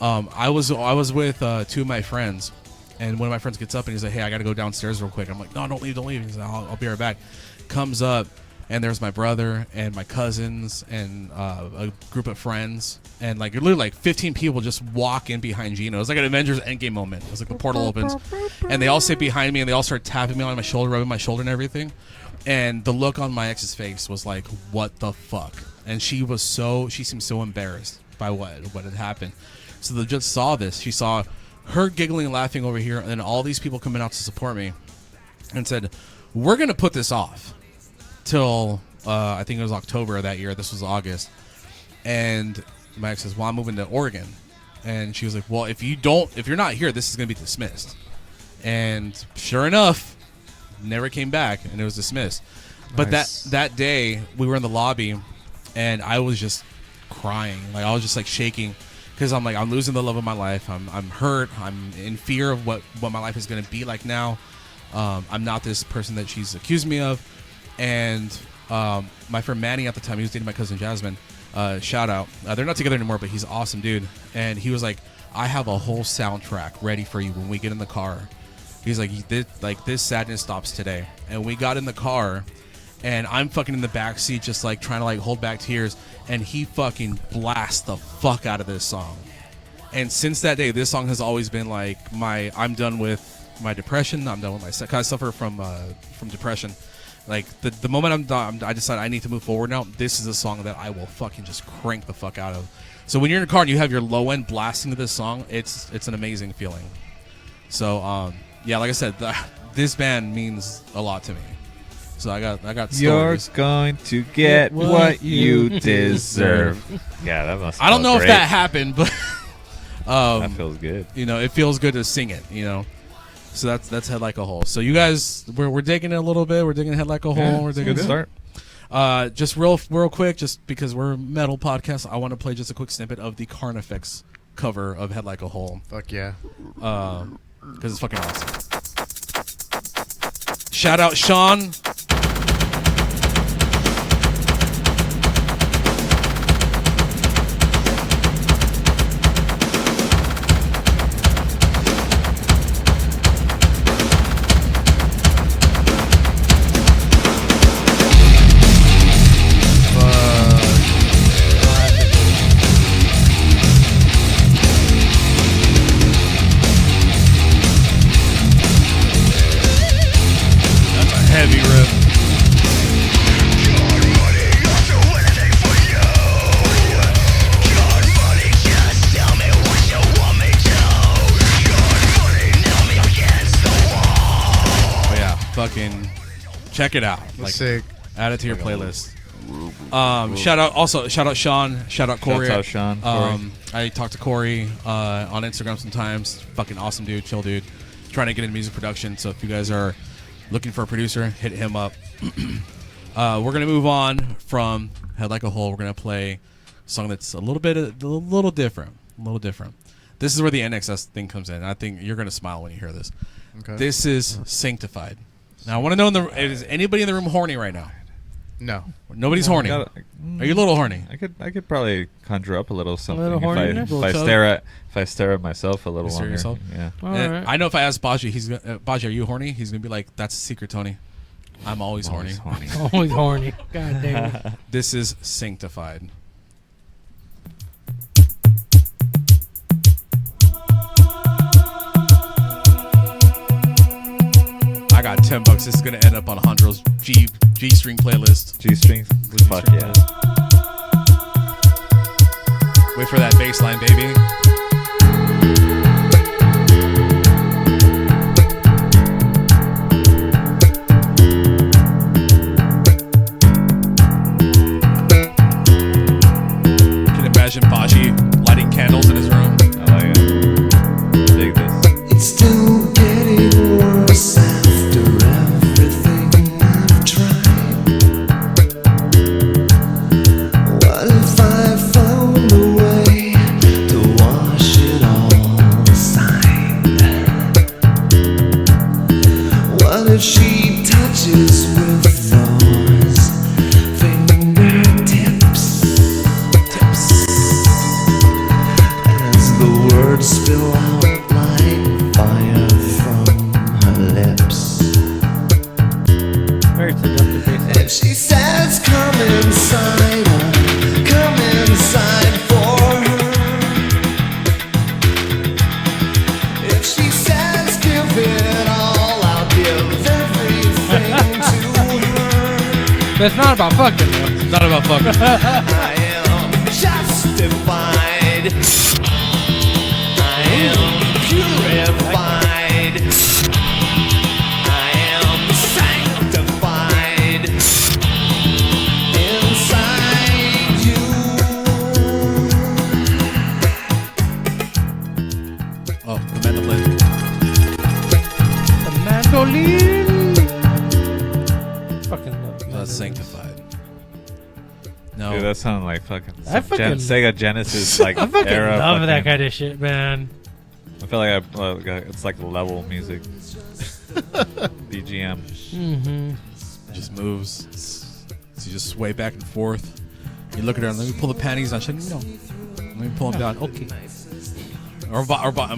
I was with two of my friends, and one of my friends gets up and he's like, hey, I got to go downstairs real quick. I'm like, no, don't leave. He's like, I'll be right back. Comes up, and there's my brother and my cousins and a group of friends, and like literally like 15 people just walk in behind Gino. It was like an Avengers Endgame moment. It was like the portal opens, and they all sit behind me and they all start tapping me on my shoulder, rubbing my shoulder and everything. And the look on my ex's face was like, what the fuck? And she seemed so embarrassed by what had happened. So the judge saw this. She saw her giggling and laughing over here, and then all these people coming out to support me, and said, we're going to put this off till I think it was October of that year. This was August. And my ex says, well, I'm moving to Oregon. And she was like, well, if you're not here, this is going to be dismissed. And sure enough, never came back, and it was dismissed. But Nice. that day, we were in the lobby, and I was just crying. Like, I was just like shaking, because I'm like, I'm losing the love of my life. I'm hurt. I'm in fear of what my life is going to be like now. I'm not this person that she's accused me of. And my friend Manny at the time, he was dating my cousin Jasmine. Shout out. They're not together anymore, but he's an awesome dude. And he was like, I have a whole soundtrack ready for you when we get in the car. He's like, this sadness stops today. And we got in the car, and I'm fucking in the back seat, just like trying to like hold back tears. And he fucking blasts the fuck out of this song. And since that day, this song has always been like I'm done with my depression. I'm done with my I suffer from depression. Like the moment I'm done, I decide I need to move forward now. This is a song that I will fucking just crank the fuck out of. So when you're in a car and you have your low end blasting to this song, it's an amazing feeling. So yeah, like I said, this band means a lot to me. So I got You're stories. going to get what you deserve. Yeah, that must. I don't know feel if great. that happened, but That feels good. you know, it feels good to sing it. You know, so that's Head Like a Hole. So you guys, we're digging it a little bit. We're digging Head Like a Hole. Yeah, we're it's a digging good it. start. Just real quick, just because we're a metal podcast, I want to play just a quick snippet of the Carnifex cover of Head Like a Hole. Fuck yeah. Because it's fucking awesome. Shout out Sean. Heavy riff. But yeah, fucking check it out. Like, Sick. add it to your playlist. Shout out Sean. Shout out Corey. Shouts out Sean, Corey. I talk to Corey on Instagram sometimes. Fucking awesome dude, chill dude. Trying to get into music production. So if you guys are looking for a producer, hit him up. We're gonna move on from Head Like a Hole. We're gonna play a song that's a little different. This is where the NXS thing comes in. I think you're gonna smile when you hear this. Okay. This is Sanctified. Now I want to know is anybody in the room horny right now? No. Nobody's horny. Are you a little horny? I could probably conjure up a little something little horniness? if I stare at myself a little You stare longer. at yourself? Yeah. All And right. I know if I ask Baji, Baji, are you horny? He's gonna be like, "That's a secret, Tony. I'm always horny." Always horny. God damn it. This is Sanctified. I got $10. This is gonna end up on Hondro's G string playlist. G-string. Fuck G-string yeah. playlist. Wait for that bass line, baby. Can imagine Baji lighting candles in his room. I like it. Dig this. It's still getting worse after everything I've tried. What if I found a way to walk If she says come inside, I'll come inside for her. If she says give it all, I'll give everything to her. But it's not about fucking though. It's not about fucking. I am justified. I am purified. I am sanctified inside you. Oh, the mandolin. The mandolin. Fucking love the mandolin. Sanctified. No. Dude, that sounded like fucking, I fucking- Sega Genesis like I fucking era. love that fucking- kind of shit, man. I feel like it's like level music. BGM. Mm-hmm. It just moves. So you just sway back and forth. You look at her and let me pull the panties on. She's like, no. Let me pull them down. Okay. Or in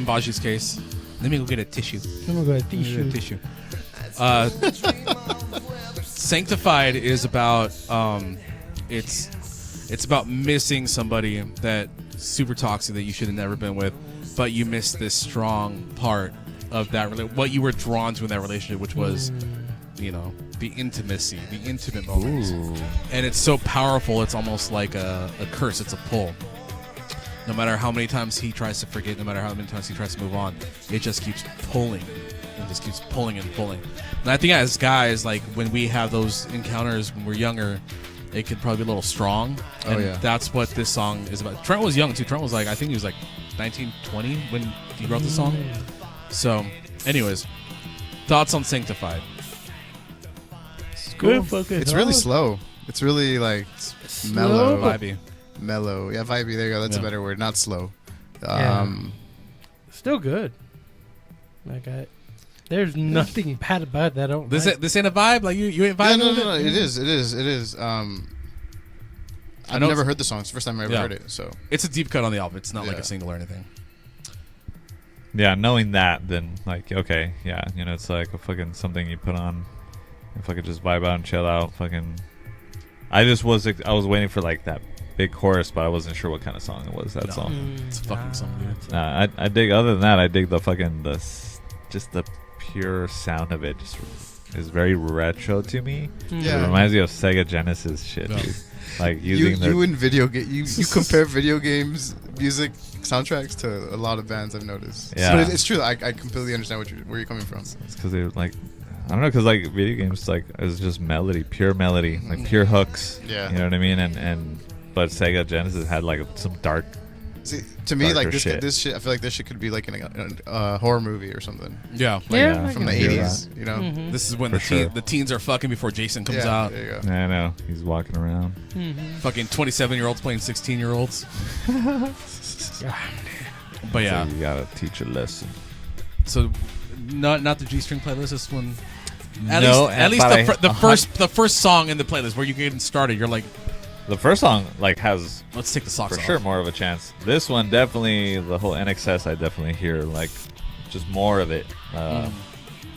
Baji's case, let me go get a tissue. I'm gonna go to Let me get a tissue. tissue. Sanctified is about it's about missing somebody that super toxic that you should have never been with, but you missed this strong part of that what you were drawn to in that relationship, which was the intimacy, the intimate moments. And it's so powerful, it's almost like a curse. It's a pull. No matter how many times he tries to forget, no matter how many times he tries to move on, it just keeps pulling. It just keeps pulling and pulling. And I think as guys, like when we have those encounters when we're younger, it could probably be a little strong. And that's what this song is about. Trent was young too. Trent was like, I think he was like 19, 20 when he wrote the song. So, anyways, thoughts on Sanctified? Good fucking. It's really slow. It's really like Slow, mellow, but- Vibey. mellow. Yeah, vibey. There you go. That's Yeah. a better word. Not slow. Yeah. Still good. Like there's nothing bad about that. I don't like. This ain't a vibe? Like you ain't Yeah, vibing no, with no, no. it? It is. I've know never it's- heard the song. It's the first time I ever Yeah. heard it. So It's a deep cut on the album. It's not like Yeah. a single or anything. Yeah, knowing that, then like, okay, yeah, it's like a fucking something you put on if I could just vibe out and chill out. Fucking, I was waiting for like that big chorus, but I wasn't sure what kind of song it was. That's No. all. It's a fucking song, dude. Nah, I dig. Other than that, I dig the fucking just the pure sound of it. Just is very retro to me. Yeah. It reminds me of Sega Genesis shit, Yeah. dude. Like you using their in video game you compare video games music soundtracks to a lot of bands I've noticed. Yeah. But it's true. I completely understand where you're coming from. It's because they're like, I don't know, because like video games like is just melody, pure melody, like pure hooks. Yeah. You know what I mean? And but Sega Genesis had like some dark. See, to me, like Darker shit. this shit, I feel like this shit could be like in a horror movie or something Yeah. Yeah, I from the can see 80s. You know? Mhm. This is when For sure. the teens are fucking before Jason comes Yeah, out. there you go. I know he's walking around. Fucking 27-year-olds playing 16-year-olds. But yeah, So you gotta teach a lesson. so not the G-string playlist. This one, No, at least but the first song in the playlist where you get started. You're like, The first song like has let's take the socks for off. sure more of a chance. This one definitely, the whole NXS, I definitely hear like just more of it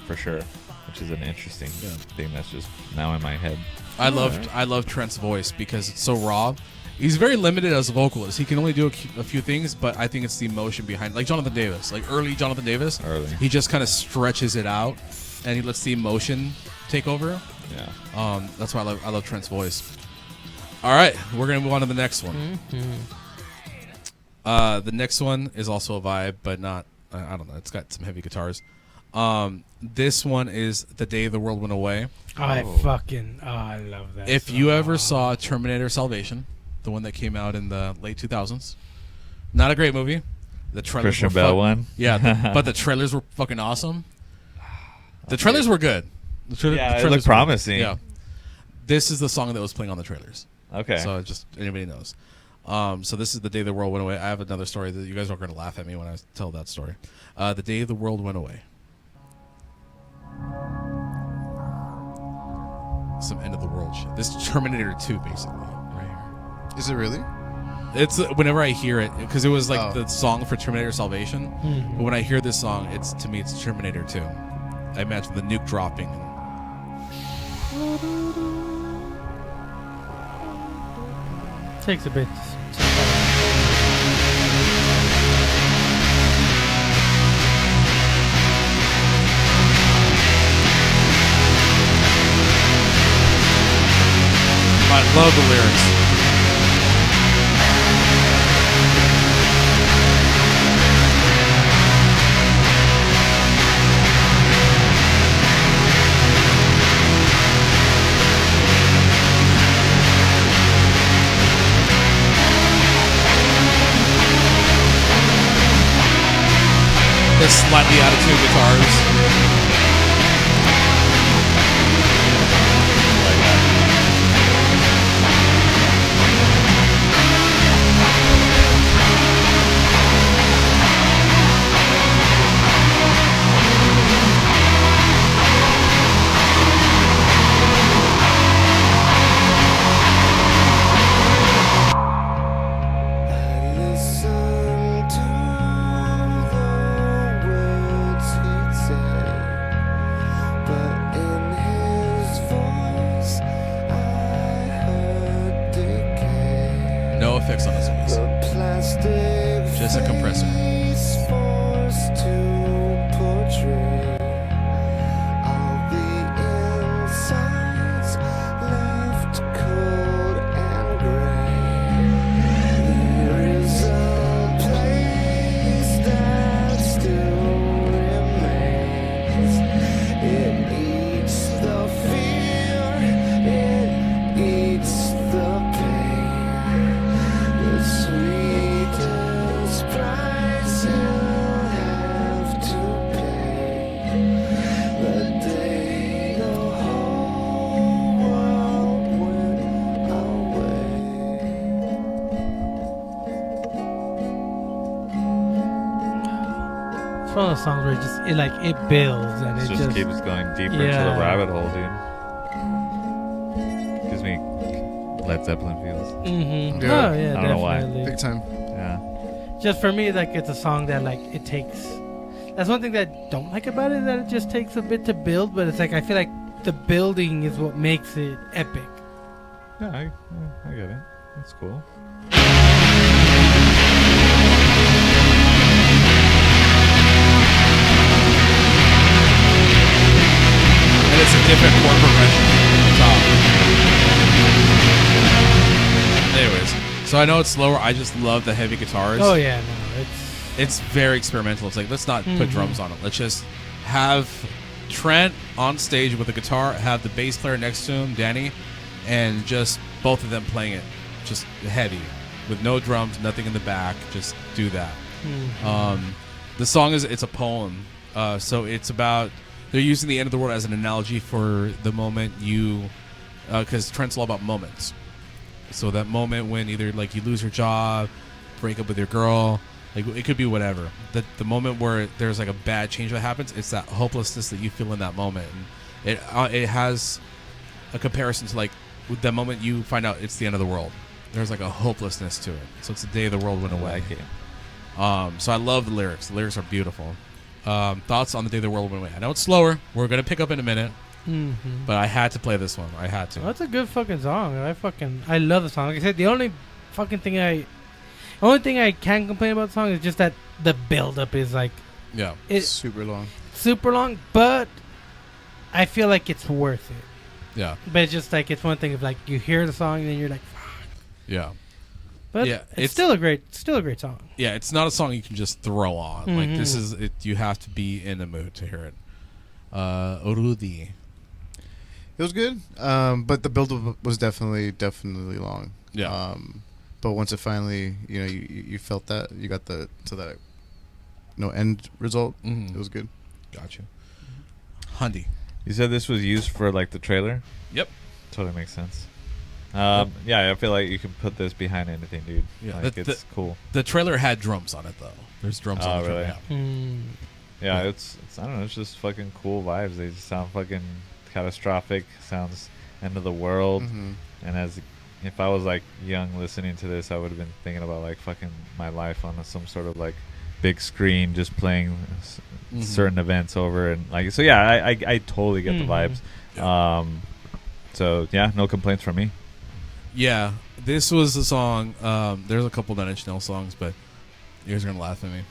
for sure, which is an interesting thing that's just now in my head. I love Trent's voice because it's so raw. He's very limited as a vocalist. He can only do a few things, but I think it's the emotion behind, like Jonathan Davis, like early Jonathan Davis. Early. He just kind of stretches it out, and he lets the emotion take over. Yeah. That's why I love Trent's voice. All right, we're gonna move on to the next one. The next one is also a vibe, but not. I don't know. It's got some heavy guitars. This one is "The Day the World Went Away." I love that. If song. you ever saw Terminator Salvation, the one that came out in the late 2000s, not a great movie. The trailers Christian were Bale one. Yeah, but the trailers were fucking awesome. The trailers were good. The Yeah, it trailers looked were- promising. Yeah. This is the song that was playing on the trailers. Okay. So just anybody knows. So this is "The Day the World Went Away." I have another story that you guys are going to laugh at me when I tell that story. "The Day the World Went Away." Some end of the world shit. This is Terminator 2, basically, right here. Is it really? It's whenever I hear it, because it was like Oh. the song for Terminator Salvation. But when I hear this song, it's Terminator 2. I imagine the nuke dropping. Takes a bit. I love the lyrics. The slightly out of tune guitars. Listen to the words he'd say, but in his voice I heard decay. No effects on this one. The plastic Just a compressor. face forced to portray all the insides left cold and gray. There is a place that still remains. It eats the fear, it eats the pain. The sweetest price you'll have to pay. The day the whole world went away. It's one of those songs where it builds and It it just keeps going deeper into Yeah. the rabbit hole, dude. Gives me Led Zeppelin feels. Mm-hmm. Yeah. Oh yeah, I don't know why. definitely. Big time. Yeah. Just for me, it's a song that it takes. That's one thing that I don't like about it, that it just takes a bit to build. But it's I feel like the building is what makes it epic. Yeah, I get it. That's cool. And it's a different chord progression at the top. Anyways, so I know it's slower. I just love the heavy guitars. Oh yeah, no, It's very experimental. It's let's not put Mhm. drums on it. Let's just have Trent on stage with a guitar, have the bass player next to him, Danny, and just both of them playing it just heavy with no drums, nothing in the back. Just do that. The song it's a poem. So it's about, they're using the end of the world as an analogy for the moment because Trent's all about moments. So that moment when either you lose your job, break up with your girl, it could be whatever. The moment where there's a bad change that happens, it's that hopelessness that you feel in that moment. And it has a comparison to with the moment you find out it's the end of the world. There's a hopelessness to it. So it's the day the world went away. Like it. So I love the lyrics. The lyrics are beautiful. Thoughts on the day the world went away. I know it's slower. We're gonna pick up in a minute, but I had to play this one. I had to. That's a good fucking song. I love the song. Like I said, the only thing I can complain about the song is just that the build up is Yeah. it's Super long. super long, but I feel like it's worth it. Yeah. But it's just it's one thing if you hear the song and then you're like, fuck. Yeah. But Yeah, it's still a great song. Yeah. It's not a song you can just throw on. This is it. You have to be in the mood to hear it. Orudi. It was good, but the build was definitely long. Yeah. But once it finally, you felt that, you got that end result. Mhm. It was good. Gotcha. Hundy. You said this was used for the trailer? Yep. Totally makes sense. Yeah, I feel like you can put this behind anything, dude. Yeah, It's cool. The trailer had drums on it though. There's drums on the really? trailer. Yeah. Yeah, Yeah. it's I don't know, it's just fucking cool vibes. They just sound fucking catastrophic. Sounds end of the world. Mhm. And if I was young listening to this, I would have been thinking about fucking my life on some sort of big screen, just playing certain events over and so. Yeah, I totally get the vibes. Yeah. So yeah, no complaints from me. Yeah, this was a song. There's a couple Nine Inch Nails songs, but you guys are gonna laugh at me.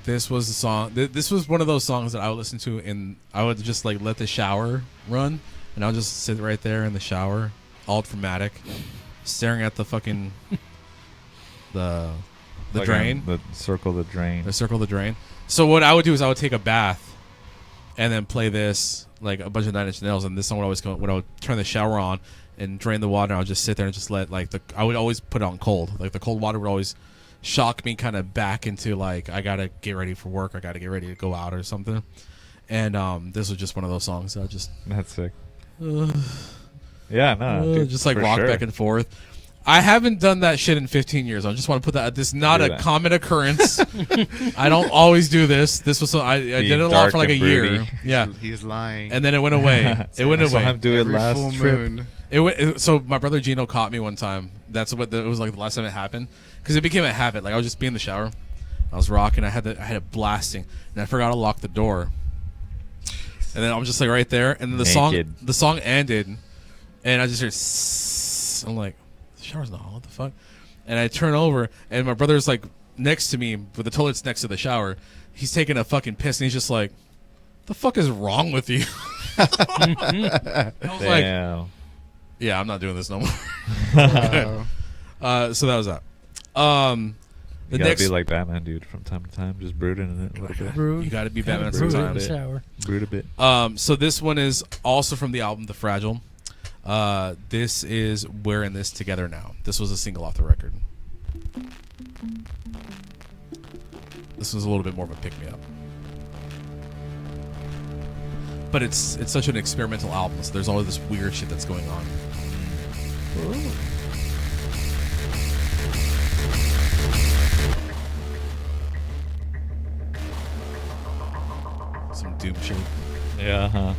This was a song. This was one of those songs that I would listen to, and I would just like let the shower run, and I'll just sit right there in the shower, all dramatic, staring at the fucking the drain, the circle, the drain. the circle, of the drain. So what I would do is I would take a bath, and then play this like a bunch of Nine Inch Nails, and this song would always go when I would turn the shower on and drain the water. I would just sit there and just let like I would always put it on cold. Like the cold water would always shock me kind of back into like I gotta get ready for work. I gotta get ready to go out or something. And this was just one of those songs that I just That's sick. Yeah, no, dude, just like for rock sure. back and forth. I haven't done that shit in 15 years. I just want to put that. This is not Do a that. common occurrence. I don't always do this. This was I did it a lot dark for like a and year. broody. Yeah, He's lying. and then it went away. It went I saw away. him do it Every last full trip. moon. So my brother Gino caught me one time. That's what it was like the last time it happened, because it became a habit. Like I would just be in the shower, I was rocking. I had it blasting, and I forgot to lock the door. And then I'm just like right there, and then Naked. the song ended, and I just heard. I'm like, the shower's not on. What the fuck? And I turn over, and my brother's like next to me, with the toilet's next to the shower. He's taking a fucking piss, and he's just like, "The fuck is wrong with you?" I was like, Damn. "Yeah, I'm not doing this no more." Wow. So that was that. You The gotta next, be like Batman, dude, from time to time, just brooding in it a little bit. Brood. you got to be Batman Brood in the sometimes. shower. Brood a bit. So this one is also from the album The Fragile. This is We're in This Together Now. This was a single off the record. This was a little bit more of a pick-me-up. But it's such an experimental album, so there's all this weird shit that's going on. Some doom shit. Yeah, huh.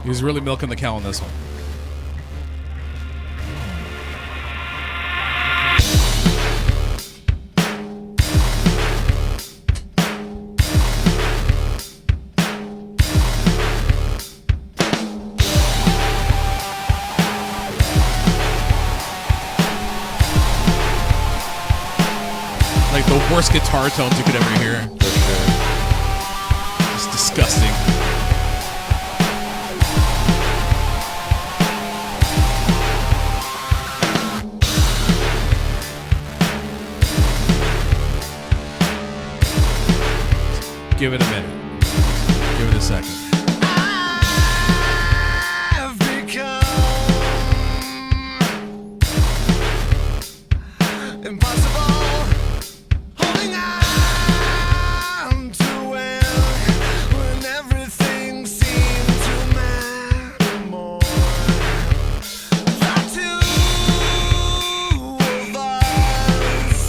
He was really milking the cow on this one. Like the worst guitar tones you could ever hear. For sure. It's disgusting. Give it a minute. Give it a second. I've become impossible, holding on to when everything seemed to matter more. The two of us,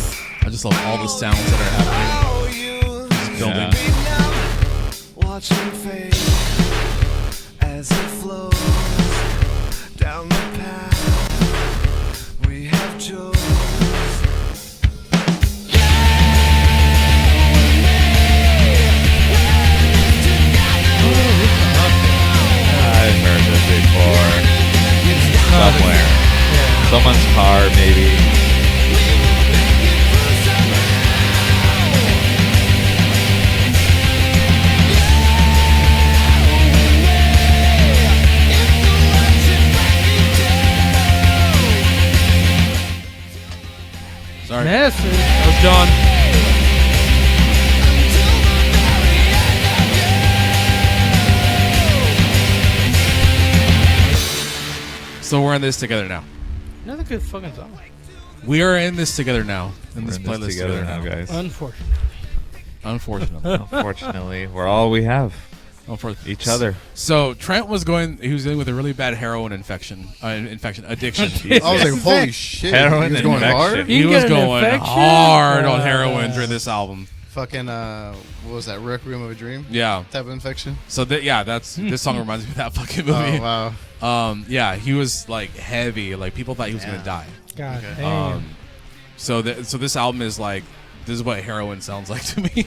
I just love all the sounds that are happening. oh, you Building. Yeah. beaten up, watching fade as it flows down the path we have chosen. I've heard this before. Somewhere. Someone's car, maybe. Sorry. Yes, sir. That was John. So we're in this together now. Another good fucking song. We are in this together now. In We're this in playlist this together now, guys. Unfortunately. Unfortunately. Unfortunately, we're all we have. Unfortunately. Each other. So Trent was dealing with a really bad heroin addiction, addiction. I was like, holy shit. Heroin he was going infection. hard. He You was get an going infection? hard on heroin during this album. Fucking, what was that? Requiem of a Dream? Yeah. Type of infection? So that's this song reminds me of that fucking movie. Oh, wow. Yeah, he was like heavy. Like people thought he was gonna Yeah. die. God Okay. damn. So this album is like, this is what heroin sounds like to me.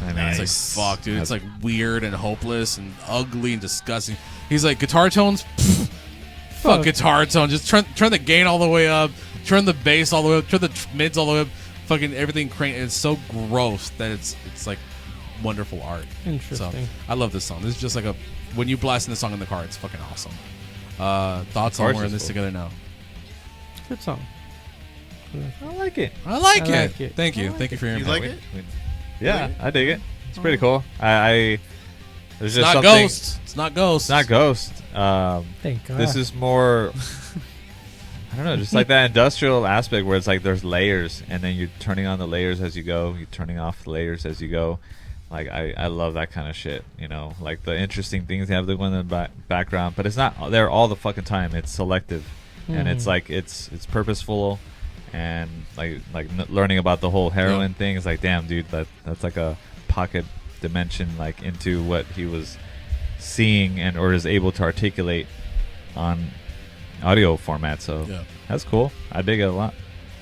I mean, It's like, fuck, dude. It's like weird and hopeless and ugly and disgusting. He's like, guitar tones? Pfft, fuck Fuck. guitar tone. Just turn the gain all the way up. Turn the bass all the way up. Turn the mids all the way up. Fucking everything crank. It's so gross that it's like wonderful art. Interesting. So I love this song. This is just like when you blast in the song in the car, it's fucking awesome. Thoughts on course we're in it's this cool. together now? Good song. I like it. I like I it. like it. Thank you. Thank you for your You input. like it? Yeah, I dig it. It's pretty cool. I there's It's just not something. Ghost. It's not Ghost. It's not Ghost. Thank God. This is more. I don't know, just like that industrial aspect where it's like there's layers, and then you're turning on the layers as you go. You're turning off the layers as you go. Like I love that kind of shit. You know, like the interesting things they have to go in the background, but it's not there all the fucking time. It's selective, and it's like it's purposeful, and learning about the whole heroin thing is like, damn, dude, that's like a pocket dimension like into what he was seeing and or is able to articulate on audio format. So Yeah. that's cool. I dig it a lot.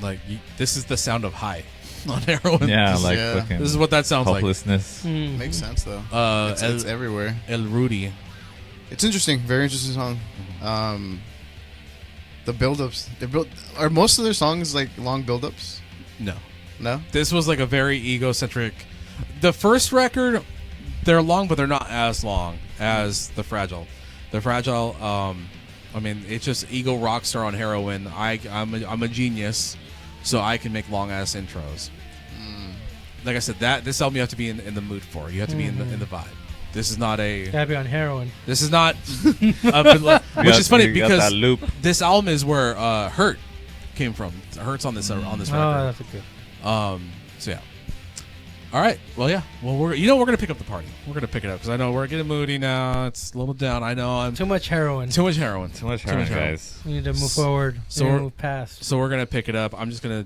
Like this is the sound of high on heroin. Yeah, like Yeah. fucking This is what that sounds hopelessness. Makes sense though. like. It's everywhere. El Rudy. It's interesting. Very interesting song. The build-ups. Are most of their songs like long build-ups? No. No. This was like a very egocentric. The first record, they're long, but they're not as long as the Fragile. The Fragile. I mean, it's just ego rock star on heroin. I'm a genius, so I can make long ass intros. Like I said, this album you have to be in the mood for. You have to be in the vibe. This is not a. Gotta be on heroin. This is not. Which is funny You got because that loop. this album is where Hurt came from. Hurt's on this record. Oh, that's a good. So yeah. All right. Well, yeah. Well, we're gonna pick up the party. We're gonna pick it up because I know we're getting moody now. It's a little down. I know I'm Too much heroin. too much heroin. Too much heroin, guys. We need to move forward. So So we're- move past. So we're gonna pick it up. I'm just gonna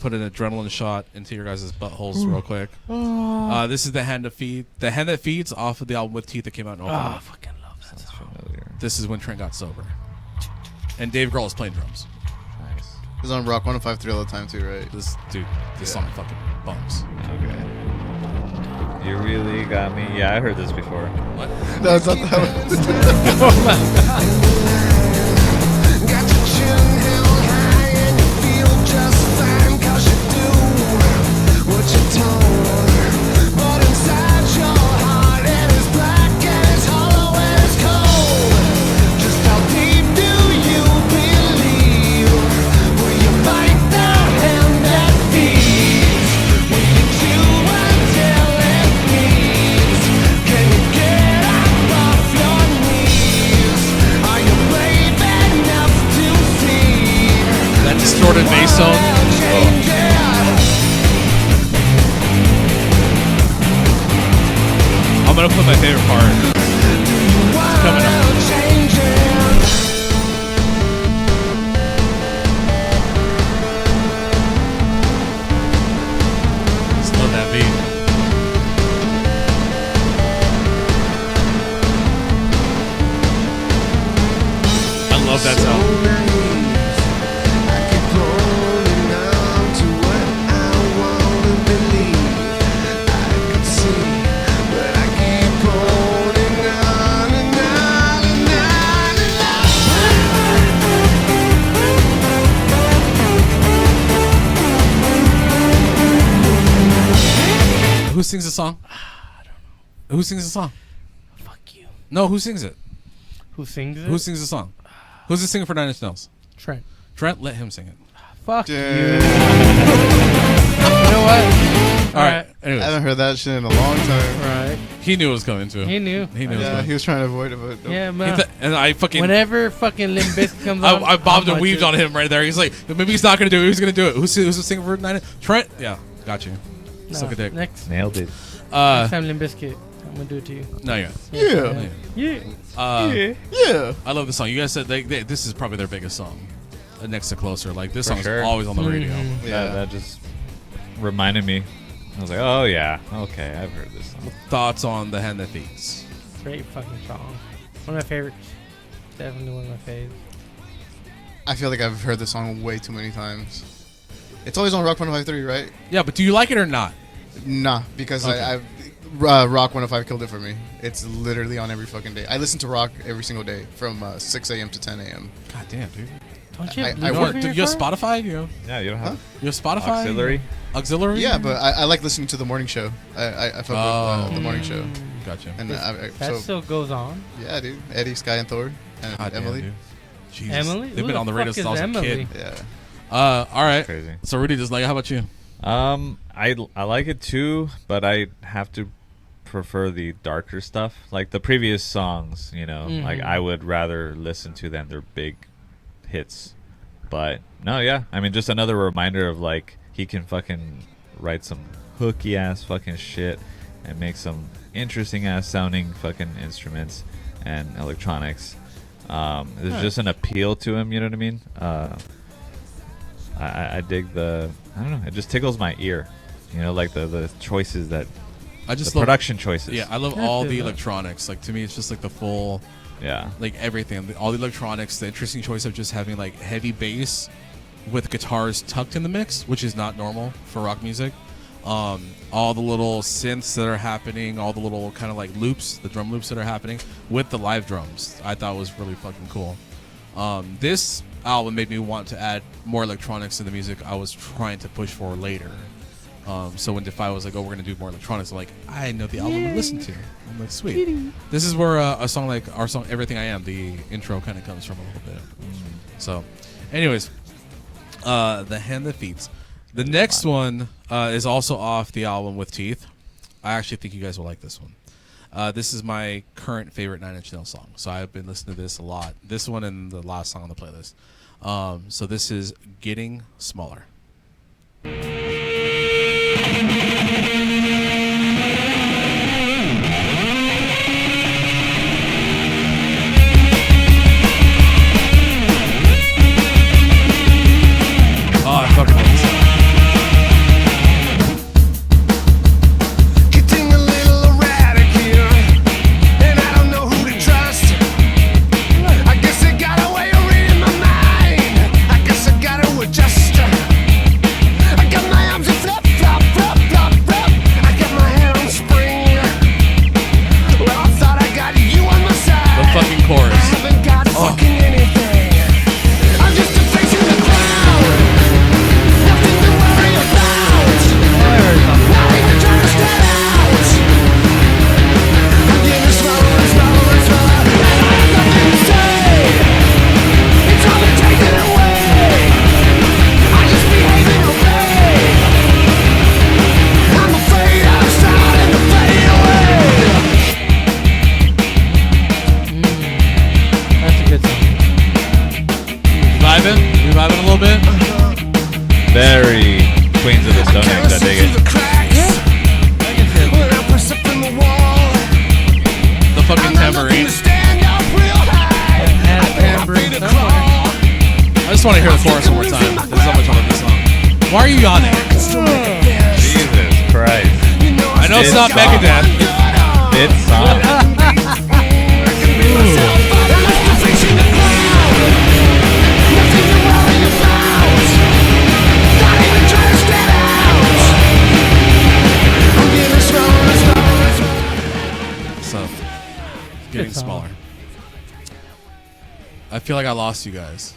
put an adrenaline shot into your guys' buttholes real quick. This is the Hand That Feeds. The Hand That Feeds off of the album With Teeth that came out in 05. Oh, I fucking love that song. Familiar. This is when Trent got sober, and Dave Grohl is playing drums. Nice. It's on Rock 105.3 all the time too, right? This song fucking bumps. Okay. You really got me. Yeah, I heard this before. What? No, it's not that one. Got your chin held high and you feel just fine 'cause you do what you're told. But inside your heart it is black and it's hollow and it's cold. Just how deep do you believe? Will you fight the hand that feeds? Will you chew until it bleeds? Can you get up off your knees? Are you brave enough to see? That distorted bass tone. I'm gonna put my favorite part. It's coming up. Just love that beat. I love that sound. Who sings the song? I don't know. Who sings the song? Fuck you. No, who sings it? Who sings it? Who sings the song? Who's the singer for Nine Inch Nails? Trent. Trent, let him sing it. Fuck you. Dude. You know what? All right. I Anyways, haven't heard that shit in a long time. Right. he knew it was coming too. He knew. He knew it was Yeah, coming. he was trying to avoid it, but nope. Yeah, He man. and I fucking Whenever fucking Limp Bizkit comes on, I bobbed I'll and weaved watch on him right there. He's like, maybe he's not gonna do it. Who's gonna do it? Who's the singer for Nine Inch? Trent. Yeah, got you. No, Suck a dick. Next Nailed it. time Limp Bizkit, I'm gonna do it to you. No, yeah. Yeah. Yeah. Yeah. I love this song. You guys said this is probably their biggest song, next to Closer. Like this For song sure. is always on the radio. Yeah. That just reminded me. I was like, oh yeah, okay, I've heard this song. Thoughts on The Hand That Feeds? Great fucking song. One of my favorites. Definitely one of my faves. I feel like I've heard this song way too many times. It's always on Rock 105.3, right? Yeah, but do you like it or not? Nah, because Okay. I've Rock 105 killed it for me. It's literally on every fucking day. I listen to rock every single day from 6 a.m. to 10 a.m. God damn, dude. Don't you? I have work- Bluetooth in Do your you have car? Spotify? You Yeah, you don't have have Spotify? auxiliary. Auxiliary? Yeah, but I like listening to the morning show. I fuck with the morning show. Gotcha. And That so still goes on. yeah, dude. Eddie, Sky, and Thor, and God damn, Emily. dude. Jesus. Emily? They've Who been the on the radio fuck since I was is a Emily? kid. Yeah. All right. Crazy. So Rudy, just like, how about you? I like it too, but I have to prefer the darker stuff, like the previous songs. You know, like I would rather listen to than their big hits. But no, yeah, I mean, just another reminder of like he can fucking write some hooky ass fucking shit and make some interesting ass sounding fucking instruments and electronics. There's just an appeal to him, you know what I mean? I dig I don't know, it just tickles my ear, you know, like the choices that I just the love production choices. Yeah, I love I all feel the that. electronics. Like to me, it's just like the full, Yeah. like everything, all the electronics. The interesting choice of just having like heavy bass with guitars tucked in the mix, which is not normal for rock music. All the little synths that are happening, all the little kind of like loops, the drum loops that are happening with the live drums, I thought was really fucking cool. This album made me want to add more electronics to the music I was trying to push for later. So when Defy was like, "Oh, we're gonna do more electronics," I'm like, "I know the album to listen to." I'm like, "Sweet." This is where a song like our song "Everything I Am," the intro kind of comes from a little bit. So, anyways, the Hand That Feeds. The next one is also off the album with Teeth. I actually think you guys will like this one. This is my current favorite Nine Inch Nails song, so I've been listening to this a lot. This one and the last song on the playlist. So this is "Getting Smaller." Oh, I fucking love this song. Getting a little erratic here, and I don't know who to trust. I guess I got a way of reading my mind. I guess I got to adjust. I got my arms in flip flop, flop, flop, flop. I got my hair on spring. Well, I thought I got you on my side. The fucking chorus. I haven't got fucking anything. I'm just a face in the crowd. Nothing to worry about. Not even trying to stand out. I'm getting smaller and smaller and smaller. And I have nothing to say. It's all been taken away. I just behave and obey. I'm afraid I'm starting to fade away. That's a good song. Vibing? You vibing a little bit? Very Queens of the Stone Age. I dig it. When I press up in the wall, The fucking tambourine. stand up real high. And I tambourine feel the somewhere. crawl. I just want to hear the chorus one more time. This is how much I love this song. Why are you yawning? Jesus Christ. I know it's not It's Megadeth. It's song. So, getting Good song. smaller. I feel like I lost you guys.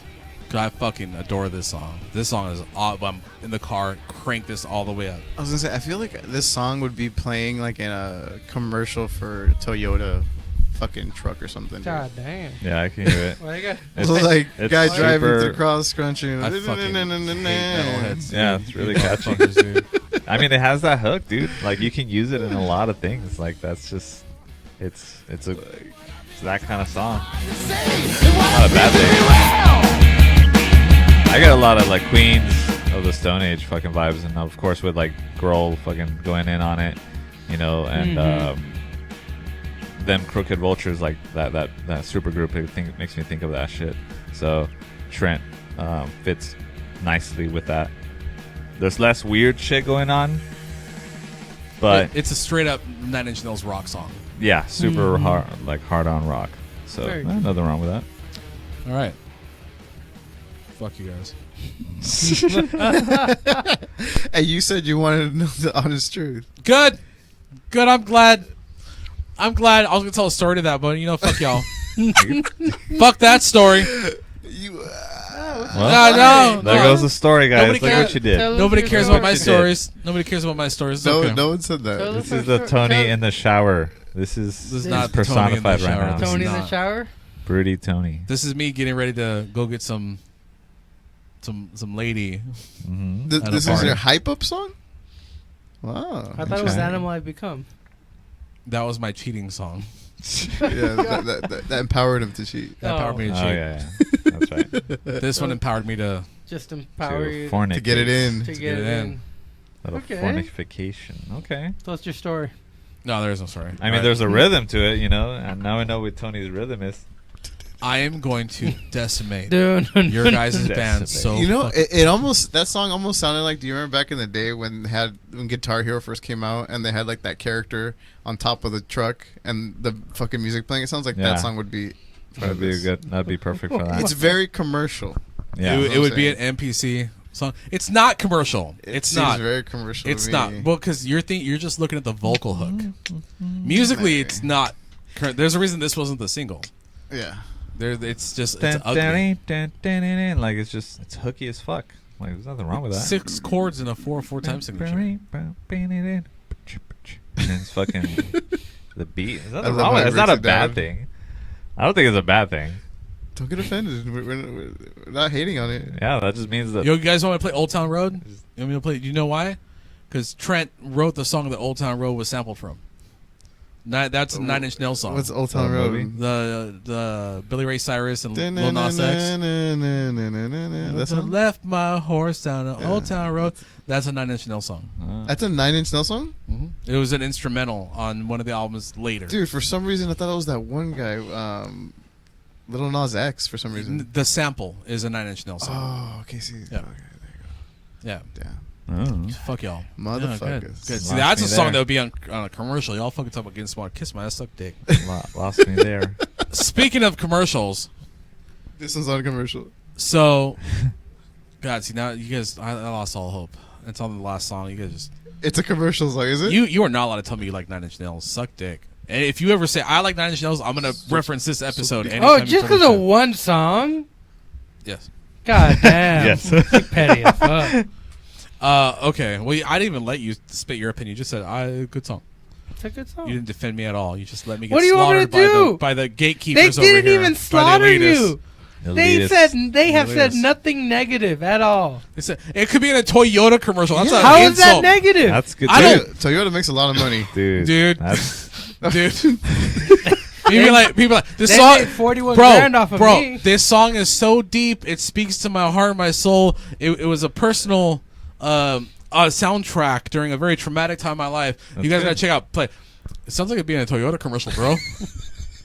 'Cause I fucking adore this song. This song is I'm in the car, crank this all the way up. I was gonna say, I feel like this song would be playing like in a commercial for Toyota fucking truck or something. dude. God damn. Yeah, I can hear it. What I got? It's, Like it's guy driving super- through cross country. I fucking hate metalheads. Yeah, it's really catchy. Motherfuckers, dude. I mean, it has that hook, dude. Like you can use it in a lot of things. Like that's just, it's that kind of song. Not a bad thing. I get a lot of like Queens of the Stone Age fucking vibes, and of course with like Grohl fucking going in on it, you know, and them Crooked Vultures, like that super group. It makes me think of that shit. So Trent fits nicely with that. There's less weird shit going on, but It's a straight up Nine Inch Nails rock song. yeah, super hard on rock. So Very nothing wrong with that. All right. Fuck you guys. Hey, you said you wanted to know the honest truth. Good. Good. I'm glad. I was gonna tell a story to that, but fuck y'all. Fuck that story. You, Well, No. there goes the story, guys. Nobody Look cares. what you did. Tell us Nobody your cares story. about my What you did. stories. Nobody cares about my stories. It's no, okay. no one said that. Tell us This your is the story. Tony Tell- in the shower. This is not Tony in the personified right shower. now. This is Tony in the not. shower. Broody Tony. This is me getting ready to go get some lady. Mm-hmm. This At a is party. your hype up song? Wow. I thought it was Okay. Animal I've Become. That was my cheating song. yeah, that empowered him to cheat. That empowered me to Oh cheat. yeah, that's right. This one empowered me to. Just empower you To get it in. to get it in. Little Okay. fornication. Okay. So what's your story? No, there is no story. I mean, there's a rhythm to it, and now I know what Tony's rhythm is. I am going to decimate Dude, your guys' band Decimate. so. You know, fucking- it almost that song almost sounded like. Do you remember back in the day when Guitar Hero first came out and they had like that character on top of the truck and the fucking music playing? It sounds like Yeah. that song would be. That'd be good. That'd be perfect for that. It's very commercial. Yeah. it, what it I'm would be saying. an NPC song. It's not commercial. It It's seems not. very commercial. It's to not. me. Well, because you're just looking at the vocal hook. Musically, it's not. There's a reason this wasn't the single. Yeah. It's just it's Dun, ugly. dun, dun, dun, dun, dun. Like it's hooky as fuck. Like there's nothing wrong with that. 6 chords in a 4/4 time signature. And it's fucking the beat. There's I nothing love wrong how with it. it It's not breaks a it bad down. thing. I don't think it's a bad thing. Don't get offended. We're not hating on it. Yeah, that just means that. Yo, you guys want to play Old Town Road? You want me to play? You know why? Because Trent wrote the song that Old Town Road was sampled from. That's a 9 Inch Nails song. What's Old Town Oh, Road? movie? The Billy Ray Cyrus and Lil Nas X. That's I left my horse down an Old Town Road. That's a 9 Inch Nails song. a 9 Inch Nails song? It was an instrumental on one of the albums later. Dude, for some reason I thought it was that one guy, Little Nas X, for some reason. The sample is a 9 Inch Nails song. Oh, okay, see. Yeah. Okay, Yeah. damn. Oh. Fuck y'all. Motherfuckers. Yeah, good. See, Lost that's me a song there. that would be on a commercial. Y'all fucking talk about getting smart. Kiss my ass, suck dick. Lost me there. Speaking of commercials, This one's on a commercial. so God, see now you guys, I lost all hope. It's on the last song. You guys just It's a commercial song, is it? you are not allowed to tell me you like 9 Inch Nails. Suck dick. And if you ever say I like 9 Inch Nails, I'm gonna reference this episode. anytime Oh, you just finish because of it. one song? Yes. God damn. Yes. Petty as fuck. Okay. Well, I didn't even let you spit your opinion. You just said, good song. It's a good song. You didn't defend me at all. You just let me get What do you want me slaughtered to do? by the They gatekeepers over didn't here. even by the slaughter elitists. you. Elitist. They have said Elitist. nothing negative at all. They said, it could be in a Toyota commercial. That's Yeah. an How is that insult. negative? That's good. I don't- Toyota makes a lot of money. dude. Dude. That's Dude. people like this They song, made 41 bro, grand off of bro. me. This song is so deep. It speaks to my heart, and my soul. It was a personal soundtrack during a very traumatic time in my life. That's you guys good. gotta check out. Play. It sounds like it'd be in a Toyota commercial, bro.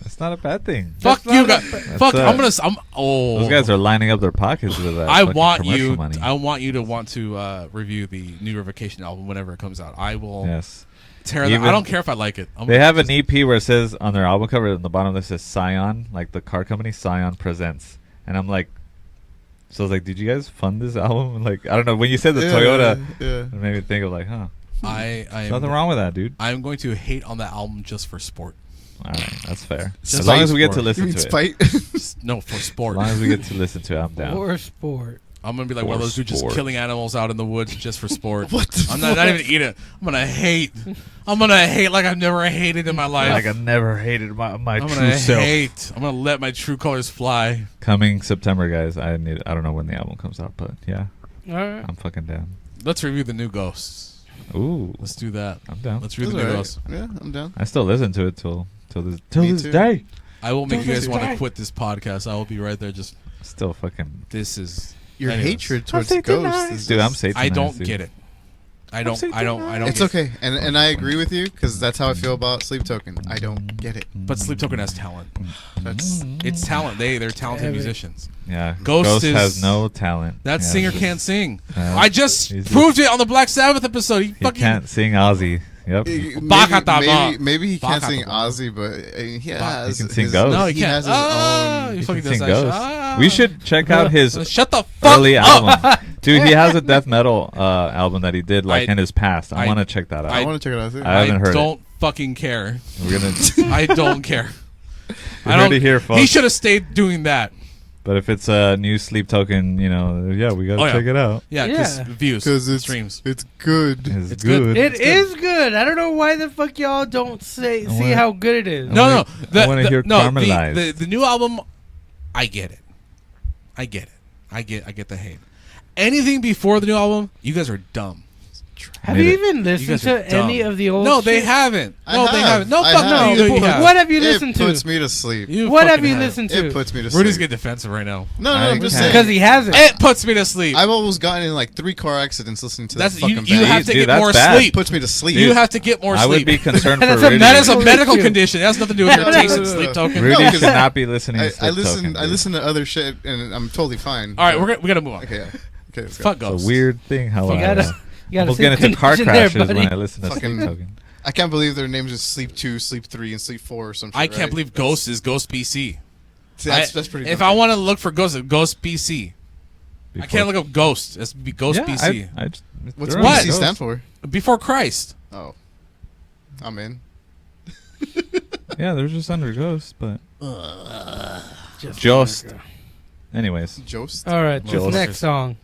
that's not a bad thing. Fuck That's you, not guys. a- Fuck. That's I'm. Oh, Those guys are lining up their pockets with that. I fucking want commercial you. Money. I want you to want to review the New Revocation album whenever it comes out. I will Yes. tear that. Even- I don't care if I like it. They have an EP where it says on their album cover at the bottom that says Scion, like the car company Scion presents, and I'm like, so I was like, did you guys fund this album? Like, I don't know. When you said the Toyota, Yeah. it made me think of like, huh, I there's am. nothing wrong with that, dude. I'm going to hate on that album just for sport. All right, that's fair. Just As long as we get sport. to You listen mean to it. spite? Just- no, for As sport. long as we get to listen to it, I'm down. Or sport. I'm gonna be like one of For those dudes just sport. killing animals out in the woods just for sport. What the I'm not even eating it. I'm gonna hate. I'm gonna hate like I've never hated in my life. Like I never hated my I'm true gonna self. hate. I'm gonna let my true colors fly. Coming September, guys. I don't know when the album comes out, but yeah, All right. I'm fucking down. Let's review the new Ghosts. Ooh, Let's do that. I'm down. Let's review That's the new all right. Ghosts. Yeah, I'm down. I still listen to it till Me this too. day. I will make Don't you guys listen want to to quit this podcast. I will be right there. Just Still fucking. this is Your anyways. hatred towards Satanized. ghosts is Dude, I'm just- Satanized. I don't dude. get it. I don't. I don't. I don't. It's get it. okay, and I agree with you because that's how I feel about Sleep Token. I don't get it. But Sleep Token has talent. That's It's talent. They're talented Heavy. musicians. Yeah, Ghost is- has no talent. That Yeah, singer he's- can't sing. Yeah. I just He's proved it on the Black Sabbath episode. He He fucking can't sing Ozzy. Yep. Maybe he can't sing Bakataba. Ozzy, but he has. He can sing his- Ghost. No, he He can't. has his own. He He fucking can does sing that shit. Ghost. We should check out his Shut the fuck early up. album. Dude, he has a death metal album that he did like I- in his past. I I- want to check that out. I want to check it out too. I haven't heard don't fucking care. We're gonna. I don't care. You heard it here, folks. He should have stayed doing that. But if it's a new sleep token, yeah, we gotta check it out. Yeah, because Yeah. views, Because it's streams. It's good. It's good. good. It is good. I don't know why the fuck y'all don't see wanna- how good it is. No, I wanna hear Caramelized. the new album. I get it. I get the hate. Anything before the new album, you guys are dumb. Have Made you it. even listened guys are to any dumb. of the old? No, they shit? haven't. I No, they have. haven't. No, I fuck have. no. You have. What have you listened It puts to? me to sleep. You What have fucking you listened to? It puts me to sleep. Rudy's getting defensive right now. No, I'm just I saying. Because he has it. It puts me to sleep. I've almost gotten in like 3 car accidents listening to That's that fucking you band. have to Dude, get that's more bad. sleep. Puts me to sleep. You have to get more I sleep. would be concerned for That's a Rudy. That is a Holy medical shit. condition. It has nothing to do with your taste in No. sleep token. Rudy No, should 'cause not be listening to I Sleep listen. Token, I dude. listen to other shit, and I'm totally fine. All right, we gotta move on. Okay, yeah. Okay, let's go. Fuck It's Ghost. a weird thing how You I gotta almost see get into car condition there, crashes buddy. when I listen to Fucking- Sleep Token. I can't believe their names is Sleep 2, Sleep 3, and Sleep 4 or some shit. I can't right? believe Ghost is Ghost PC. See, that's pretty. If dumb. I want to look for Ghost, Ghost PC. I Before- can't look up Ghost. It's be Ghost Yeah, PC. I just, What's they're on What? PC Ghost. stand for? Before Christ. Oh, I'm in. Yeah, they're just under Ghost, but Just Jost. Anyways, Jost. All right, this Jost. next song.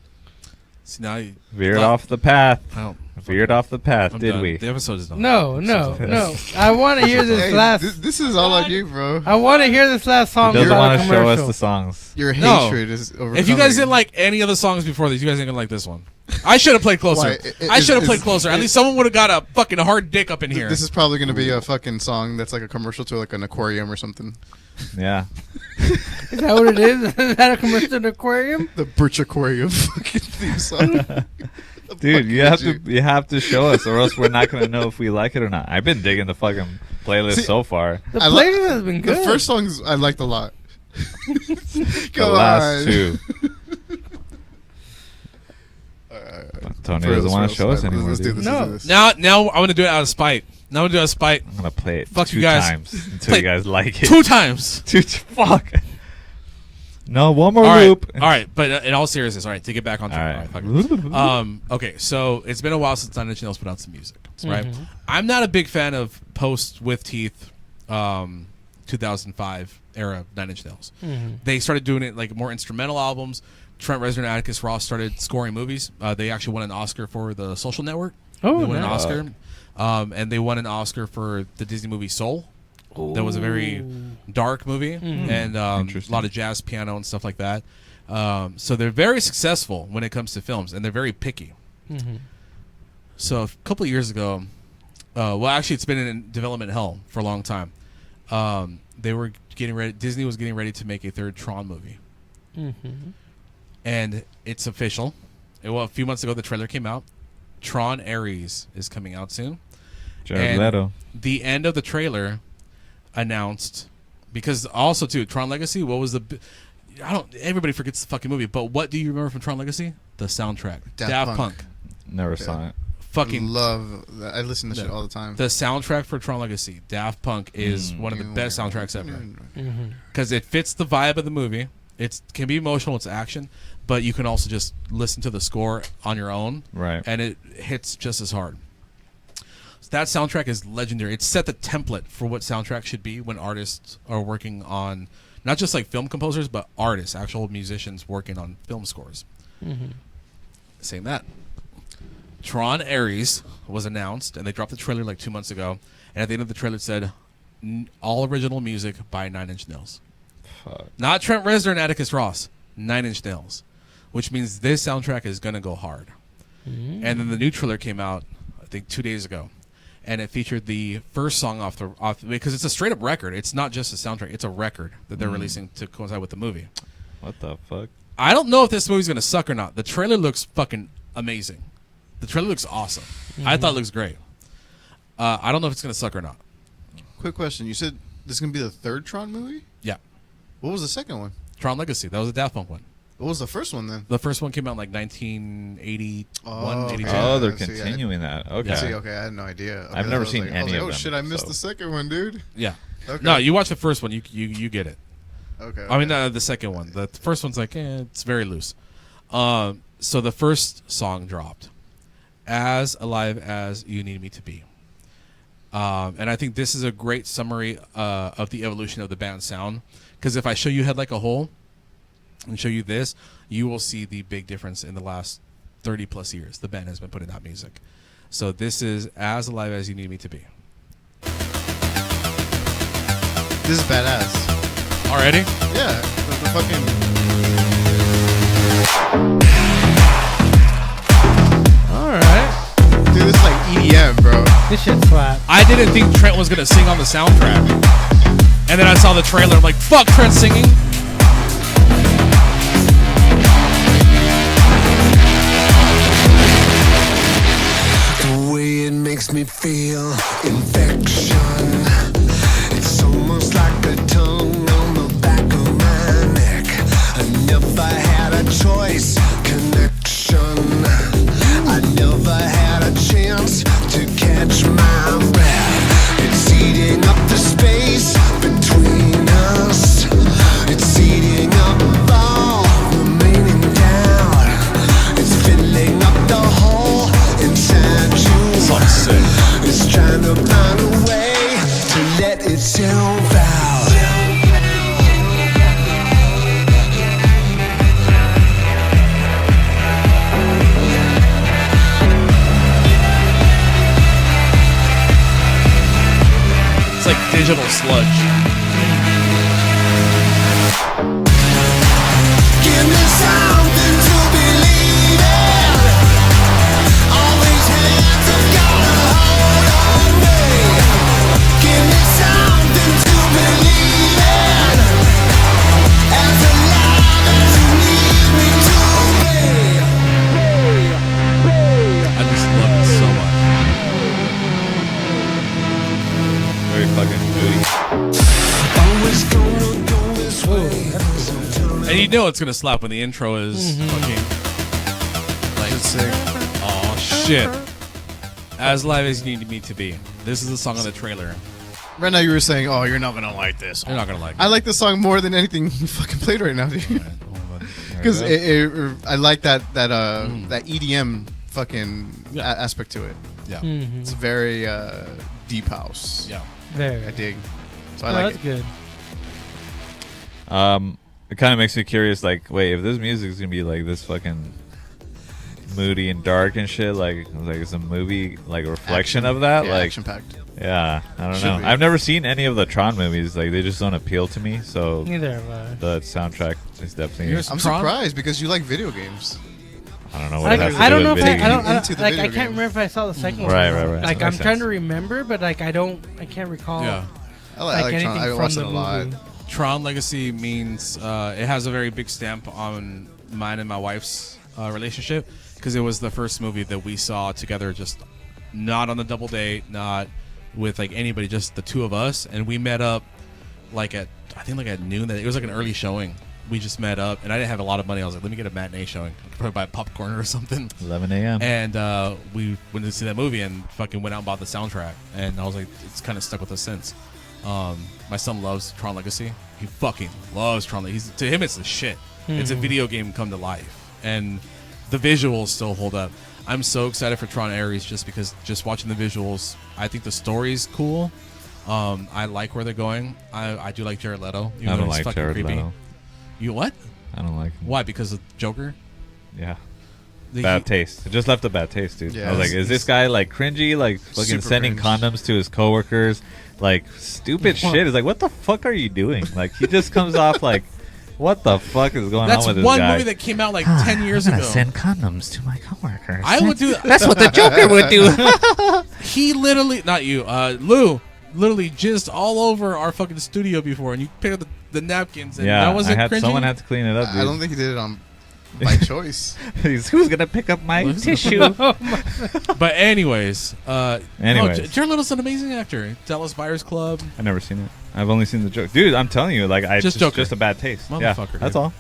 See now you. veered Well, off the path. Oh, Veered off the path, I'm did done. we? The episode is done. No. I want to hear this Hey, last. this is all on you, bro. I want to hear this last He song doesn't about want a to show us commercial. the songs. Your No. hatred is overcoming. If you guys didn't like any of the songs before this, you guys ain't gonna like this one. I should have played closer. Why? I should have Is- played closer. At least someone would have got a fucking hard dick up in here. This is probably going to be a fucking song that's like a commercial to like an aquarium or something. Yeah. Is that what it is? Is that a commercial in an aquarium? The Birch Aquarium fucking theme song. Dude, you have to show us, or else we're not gonna know if we like it or not. I've been digging the fucking playlist See, so far. The I li- playlist has been good. The first songs I liked a lot. The Go last on. two. Tony doesn't want to show us anymore. Let's do Dude. this. No. Let's do this. now I want to do it out of spite. Now I'm gonna do it out of spite. I'm gonna play it Fuck two you guys. times until Play you guys like it. 2 times. Dude, fuck. No, one more All right, loop. all right. But in all seriousness, all right. To get back on track. All All right, fuck it. Okay, so it's been a while since Nine Inch Nails put out some music, right? I'm not a big fan of post with Teeth, 2005 era Nine Inch Nails. They started doing it like more instrumental albums. Trent Reznor and Atticus Ross started scoring movies. They actually won an Oscar for The Social Network. Oh, they won an nice. Oscar, and they won an Oscar for the Disney movie Soul. That was a very dark movie and a Interesting. lot of jazz piano and stuff like that. So they're very successful when it comes to films, and they're very picky. So a couple of years ago, well, actually, it's been in development hell for a long time. They were getting ready. Disney was getting ready to make a third Tron movie, and it's official. Well, a few months ago, the trailer came out. Tron Ares is coming out soon. Jared And Leto. The end of the trailer announced, because also too Tron Legacy. What was the? I don't. Everybody forgets the fucking movie, but what do you remember from Tron Legacy? The soundtrack. Daft Punk. Punk. Never saw it. Fucking love that. I listen to shit all the time. the soundtrack for Tron Legacy. Daft Punk is one of the best soundtracks ever because it fits the vibe of the movie. It can be emotional. It's action, but you can also just listen to the score on your own, Right. and it hits just as hard. So that soundtrack is legendary. It set the template for what soundtrack should be when artists are working on, not just like film composers, but artists, actual musicians working on film scores. Saying that, Tron Ares was announced, and they dropped the trailer like 2 months ago. And at the end of the trailer, it said, "All original music by Nine Inch Nails." Fuck. Not Trent Reznor and Atticus Ross. 9 Inch Nails, which means this soundtrack is gonna go hard. And then the new trailer came out, I think 2 days ago, and it featured the first song off because it's a straight up record. It's not just a soundtrack; it's a record that they're releasing to coincide with the movie. What the fuck? I don't know if this movie's gonna suck or not. The trailer looks fucking amazing. The trailer looks awesome. I thought it looks great. I don't know if it's gonna suck or not. Quick question. You said this is gonna be the third Tron movie? Yeah, What was the second one? Tron Legacy. That was a Daft Punk one. What was the first one then? The first one came out in like 1981, Oh, 82. okay. Oh, they're see, I- continuing that. Okay. See, okay, I had no idea. Okay, I've never I was seen like, I was any like, of oh them, shit, I missed so. the second one, dude. Yeah. Okay. No, you watch the first one. You get it. Okay. I mean, okay. the second one. The first one's like, it's very loose. So the first song dropped, As Alive As You Need Me to Be. And I think this is a great summary of the evolution of the band's sound. Because if I show you Head Like a Hole and show you this, you will see the big difference in the last 30 plus years the band has been putting out music. So this is As Alive As You Need Me to Be. This is badass. Already? Yeah, the fucking. All right. Dude, this is like EDM, bro. This shit slap. I didn't think Trent was going to sing on the soundtrack. And then I saw the trailer. I'm like, fuck, Trent singing. The way it makes me feel infection. It's almost like the tongue on the back of my neck. I never had a choice, connection. I never had a chance to catch my breath. It's eating up the space between us. It's eating up all remaining doubt. It's filling up the hole inside you. Song's sick. It's trying to find a way to let itself out. It's like digital sludge. Give me something to believe in. All these hands have got a hold on me. Give me something to believe in. As alive as you need me to be. I just love it so much. Very fucking booty. Always gonna go this way. And you know it's going to slap when the intro is fucking like, It's sick. oh shit. As Live As You Need Me to Be. This is the song on the trailer. Right now you were saying, oh, you're not gonna like this. You're not going to like it. I like this song more than anything you fucking played right now, dude. Because I like that EDM fucking Yeah. aspect to it. Yeah. It's very deep house. Yeah. Very. I dig. So I Oh, like that's it. good. It kind of makes me curious. Like, wait, if this music is gonna be like this fucking moody and dark and shit, like it's a movie, like a reflection of that. Yeah, Like, action packed. yeah, I don't Should know. be. I've never seen any of the Tron movies. Like, they just don't appeal to me. So Neither have I. the soundtrack is definitely. Yours- I'm Tron? surprised because you like video games. I don't know what Like, it has to I do don't know with if I, video I don't, games. I Into don't the like. video I can't games. remember if I saw the second one. Right, right, right. Like That I'm makes trying sense. to remember, but like I can't recall. Yeah. I Like like anything Tron. I from watched the it a lot. movie. Tron Legacy means it has a very big stamp on mine and my wife's relationship because it was the first movie that we saw together, just not on the double date, not with like anybody, just the two of us, and we met up like at noon. That it was like an early showing. We just met up, and I didn't have a lot of money. I was like, let me get a matinee showing. I could probably buy popcorn or something. 11 a.m. And we went to see that movie and fucking went out and bought the soundtrack. And I was like, it's kind of stuck with us since. My son loves Tron Legacy. He fucking loves Tron Legacy. To him, it's the shit. It's a video game come to life. And the visuals still hold up. I'm so excited for Tron Ares just because just watching the visuals, I think the story's cool. I like where they're going. I do like Jared Leto. even I though don't he's like fucking Jared creepy. Leto. You what? I don't like him. Why? Because of Joker? Yeah. The- Bad taste. It just left a bad taste, dude. Yeah, I was like, is this guy like cringy, like fucking Super sending cringe. condoms to his coworkers, like stupid shit? It's like, what the fuck are you doing? Like, he just comes off like, what the fuck is going That's on with this one guy? movie that came out like 10 years ago. condoms to my coworkers. I would do. That's what the Joker would do. He literally, not you, Lou, literally jizzed all over our fucking studio before, and you picked up the napkins, and yeah, that wasn't cringy. someone had to clean it up, dude. I don't think he did it on by choice. Who's gonna pick up my Listen. tissue? But anyways, Anyways. Jared Leto's an amazing actor. Dallas Buyers Club. I've never seen it. I've only seen the joke, dude. I'm telling you, like, Just Joker. just a bad taste. Yeah, Motherfucker, that's dude. all.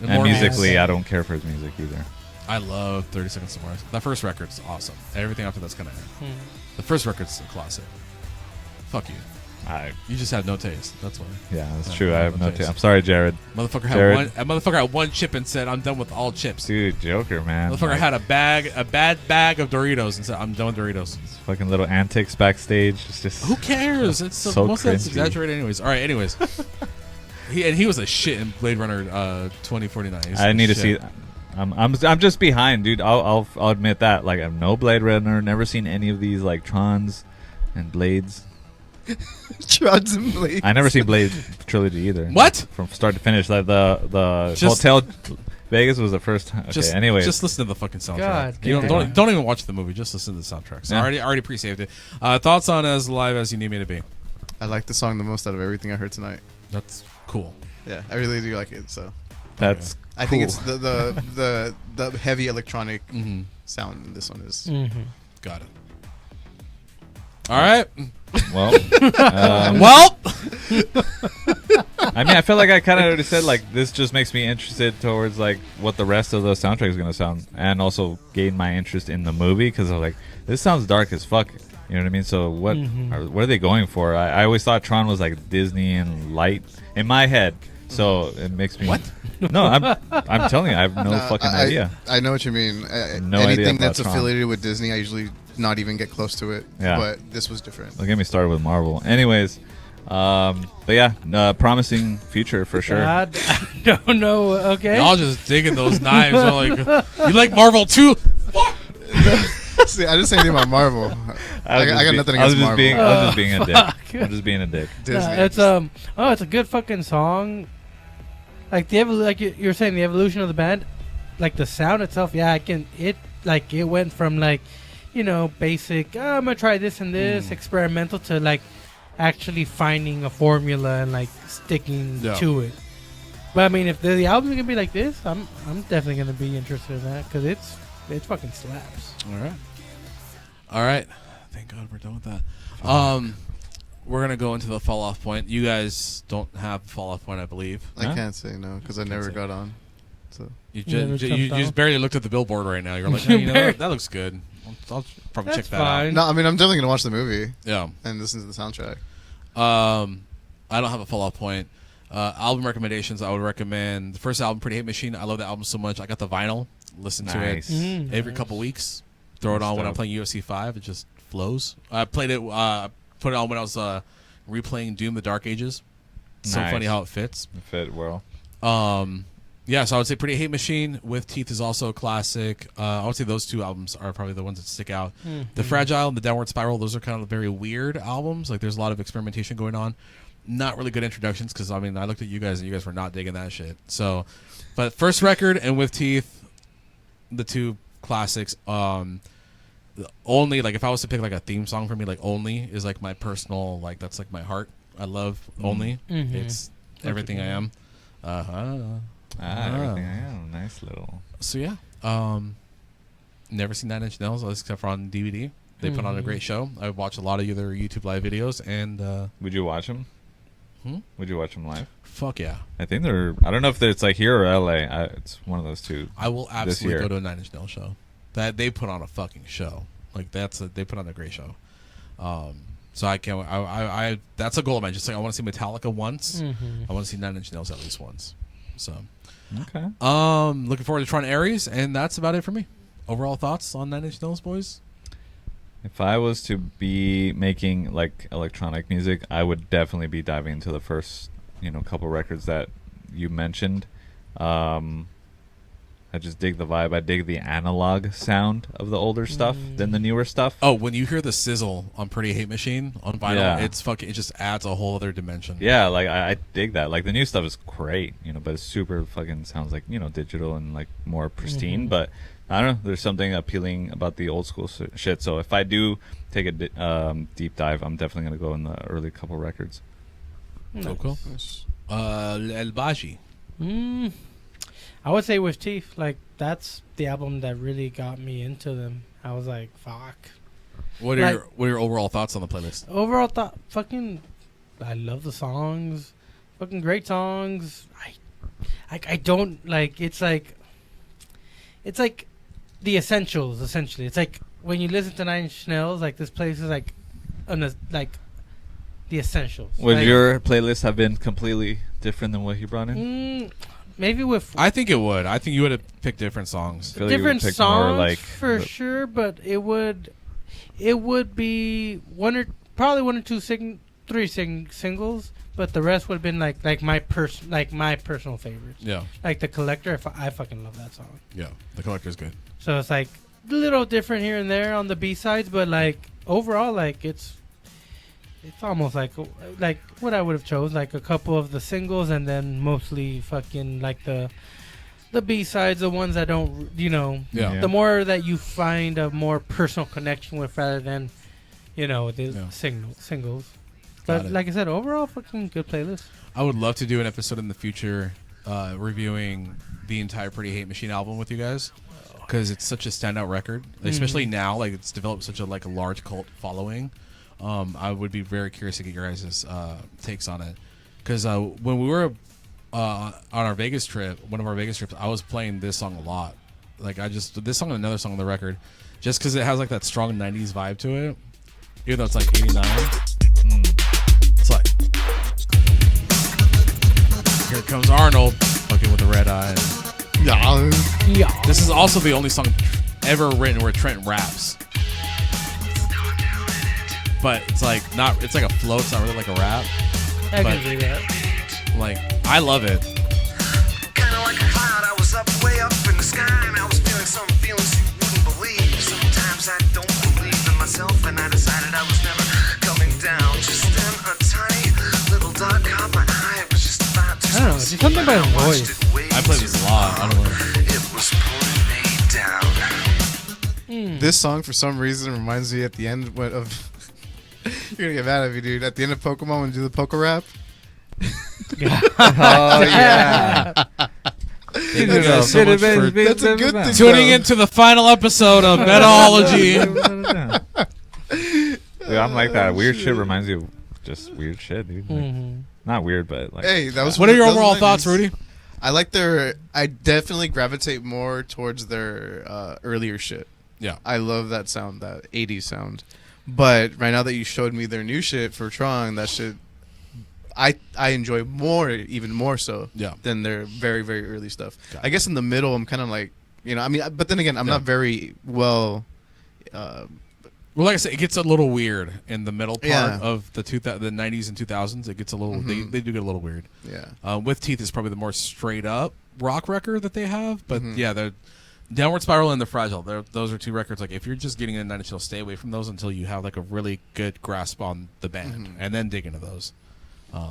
And More musically, Mans. I don't care for his music either. I love 30 Seconds to Mars. That first record's awesome. Everything after that's kind of. The first record's a classic. Fuck you. You just have no taste. That's why. Yeah, that's Yeah, true. I have no taste. taste. I'm sorry, Jared. Motherfucker Jared. had one chip and said, "I'm done with all chips." Dude, Joker, man. Motherfucker Like, had a bad bag of Doritos and said, "I'm done with Doritos." fucking little antics backstage. It's just Who cares? It's So most of that's cringy. exaggerated, anyways. All right, anyways. he was a shit in Blade Runner 2049. He's I a need to shit. see. I'm just behind, dude. I'll admit that. Like, I've no Blade Runner, never seen any of these like Trons and Blades. Trons and Blades. I never seen Blade trilogy either. What? From start to finish? Like the Just- Hotel Vegas was the first time. Okay, anyways. just listen to the fucking soundtrack. God You damn. don't even watch the movie. Just listen to the soundtrack. So Yeah. I already pre-saved it. Thoughts on As Live As You Need Me to Be? I like the song the most out of everything I heard tonight. That's cool. Yeah, I really do like it. So That's I think cool. it's the heavy electronic Mm-hmm. sound in this one is. Mm-hmm. Got it. All right. well. Well, I mean, I feel like I kind of already said, like, this just makes me interested towards, like, what the rest of the soundtrack is going to sound, and also gain my interest in the movie, because I'm like, this sounds dark as fuck. You know what I mean? So what are they going for? I always thought Tron was, like, Disney and light in my head, so it makes me... What? No, I'm telling you, I have no fucking idea. I know what you mean. No idea Anything about that's Tron. affiliated with Disney, I usually not even get close to it. Yeah. But this was different. Don't get me started with Marvel. Anyways, but yeah, promising future for sure. I don't know. Okay. y'all just digging those knives. You're like, you like Marvel too? See, I didn't say anything about Marvel. I got nothing against Marvel. I was just being a dick. Fuck. I'm just being a dick. Disney. It's it's a good fucking song. Like like you're saying, the evolution of the band, like the sound itself. Yeah, it went from like, basic. I'm gonna try this and this experimental to like actually finding a formula and like sticking Yeah. to it. But I mean, if the album's gonna be like this, I'm definitely gonna be interested in that because it's fucking slaps. All right. Thank God we're done with that. We're gonna go into the fall off point. You guys don't have a fall off point, I believe. I Huh? can't say no because I never say. got on. So You Never just, jumped you just off. barely looked at the billboard right now. You're like, hey, that looks good. I'll probably That's check that fine. no, I mean I'm definitely gonna watch the movie out. and listen to the soundtrack. Yeah. I don't have a fall off point. Album recommendations. I would recommend the first album, Pretty Hate Machine. I love that album so much. I got the vinyl. Listen Nice. to it every Nice. couple weeks. Throw it That's on when I'm dope. playing UFC 5. It just flows. I played it. Put it on when I was replaying Doom: The Dark Ages. So Nice. funny how it fits. Fit well. Yeah, so I would say Pretty Hate Machine with Teeth is also a classic. I would say those two albums are probably the ones that stick out. The Fragile and the Downward Spiral, those are kind of very weird albums. Like there's a lot of experimentation going on. Not really good introductions because I mean I looked at you guys and you guys were not digging that shit. So, but first record and with Teeth, the two classics. Only like if I was to pick like a theme song for me, like Only is like my personal like that's like my heart. I love Only. Mhm. It's everything I am. Everything I am. Nice little. So yeah, never seen Nine Inch Nails except for on DVD. They put on a great show. I watched a lot of their YouTube live videos, and Would you watch them? Hmm? Would you watch them live? fuck yeah, I think they're. I don't know if it's like here or LA. It's one of those two. I will absolutely year. go to a Nine Inch Nails show. That they put on a fucking show. Like they put on a great show. So I can't. I that's a goal of mine. Just like I want to see Metallica once. I want to see Nine Inch Nails at least once. So, Okay. looking forward to Tron Ares, and that's about it for me. Overall thoughts on Nine Inch Nails, boys? If I was to be making like electronic music, I would definitely be diving into the first, couple records that you mentioned. I just dig the vibe. I dig the analog sound of the older stuff than the newer stuff. Oh, when you hear the sizzle on Pretty Hate Machine on vinyl, Yeah. it's fucking. It just adds a whole other dimension. Yeah, like I dig that. Like the new stuff is great, but it's super fucking sounds like digital and like more pristine. But I don't know. There's something appealing about the old school shit. So if I do take a deep dive, I'm definitely gonna go in the early couple records. Cool. El Baji. I would say with Teeth, like that's the album that really got me into them. I was like, fuck. What are Like- your overall thoughts on the playlist? Overall thought, fucking, I love the songs, fucking great songs. I don't like. It's like the essentials. Essentially, it's like when you listen to Nine Inch Nails, like this place is like, the essentials. Would Like, your playlist have been completely different than what he brought in? maybe with I think it would. I think you would have picked different songs. feel like you would different pick songs more, like, for the- sure, but it would be probably one or two three singles, but the rest would have been like my personal favorites. Yeah, Like The Collector, I fucking love that song. yeah. The Collector's good. So it's like a little different here and there on the B sides, but like overall, like it's almost like what I would have chose, like a couple of the singles, and then mostly fucking like the B sides, the ones that don't, Yeah. Yeah. the more that you find a more personal connection with, rather than the Yeah. singles. Got But it. like I said, overall, fucking good playlist. I would love to do an episode in the future reviewing the entire Pretty Hate Machine album with you guys, because it's such a standout record, especially now. Like, it's developed such a large cult following. I would be very curious to get your guys' takes on it, because when we were on our Vegas trip, one of our Vegas trips, I was playing this song a lot. Like, this song and another song on the record, just because it has like that strong '90s vibe to it, even though it's like '89. It's like, here comes Arnold, fucking with the red eye. Yeah. This is also the only song ever written where Trent raps. But it's like it's like a flow, it's not really like a rap. I But- can see that. Like, I love it. Kinda like a cloud, I was up, way up in the sky, and I was feeling some feelings you wouldn't believe. Sometimes I don't believe in myself, and I decided I was never coming down. Just then a tiny little dot caught my eye. It was just about to I don't know, there's something about his voice. I play this a lot. I don't know. It was pulling me down. This song, for some reason, reminds me at the end of. You're gonna get mad at me, dude. At the end of Pokemon, when you do the Poke Rap. Oh yeah. Thank you guys so much for That's a good thing. tuning into the final episode of Metalology. Dude, I'm like that. Weird shit reminds you of just weird shit, dude. Like, Mhm. not weird, but like. Hey, that was. What are your that was overall 90s. thoughts, Rudy? I like I definitely gravitate more towards their earlier shit. Yeah. I love that sound, that '80s sound. But right now that you showed me their new shit for Tron, that shit, I enjoy even more so. Yeah. Than their very, very early stuff. Got I guess in the middle, I'm kind of like, I mean, but then again, I'm Yeah. not very well. Well, like I said, it gets a little weird in the middle part Yeah. of the 90s and 2000s. It gets a little, they do get a little weird. Yeah. With Teeth is probably the more straight up rock record that they have. But Mhm. yeah, the Downward Spiral and The Fragile, those are two records. Like, if you're just getting into Nine Inch Nails, stay away from those until you have like a really good grasp on the band, and then dig into those.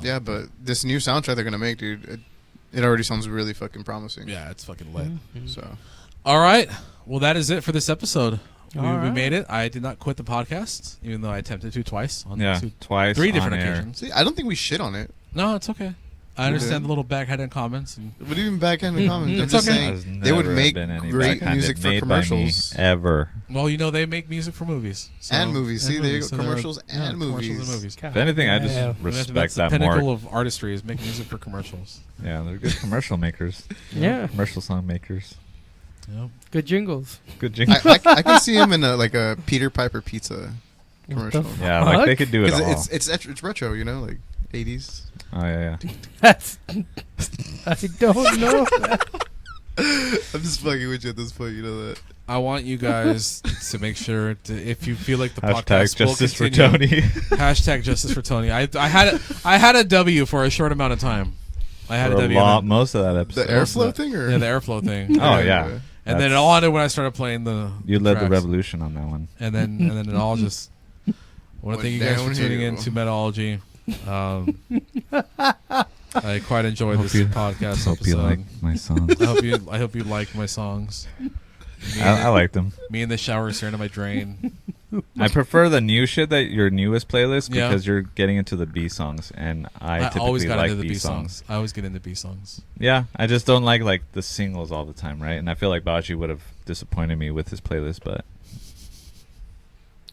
Yeah, but this new soundtrack they're gonna make, dude, it already sounds really fucking promising. Yeah, it's fucking lit. So All right. Well, that is it for this episode. We All right. made it. I did not quit the podcast, even though I attempted to twice on Yeah, twice, 3 different on air. occasions. see, I don't think we shit on it. No, it's okay. I We understand did. the little backhanded comments. And But even backhanded comments, I'm It's just okay. There's saying they would never make been any great backhanded music for made by me commercials ever. well, they make music for movies so- and movies. See, there you go, So they're- commercials and commercials movies. and movies. If anything, I just Yeah. respect That's the that pinnacle more. of artistry is making music for commercials. Yeah, they're good commercial makers. Yeah. Commercial song makers. Yep. Good jingles. Good jingle. I can see him in a Peter Piper pizza commercial. What Yeah, like they could do it all. Because it's retro, like 80s. Oh yeah, yeah. That's. I don't know. I'm just fucking with you at this point, you know that. I want you guys to make sure to, if you feel like the Hashtag podcast will justice for continue, Tony. hashtag justice for Tony. I had a W for a short amount of time. I had For a a W. lot, most of that episode. The airflow thing, or Yeah, the airflow thing. Oh yeah. And then it That's- all ended when I started playing the. You led the tracks. revolution on that one. And then it all just. I want to thank you guys for tuning in to Metalology. I quite enjoyed Hope this you- podcast Hope you episode. like my songs. I hope you like my songs. I liked them. Me in the shower staring at my drain. I prefer the new shit that your newest playlist Yeah. because you're getting into the B songs, and I typically always got like into the B B songs. songs. I always get into B songs. Yeah, I just don't like the singles all the time, right? And I feel like Baji would have disappointed me with his playlist, but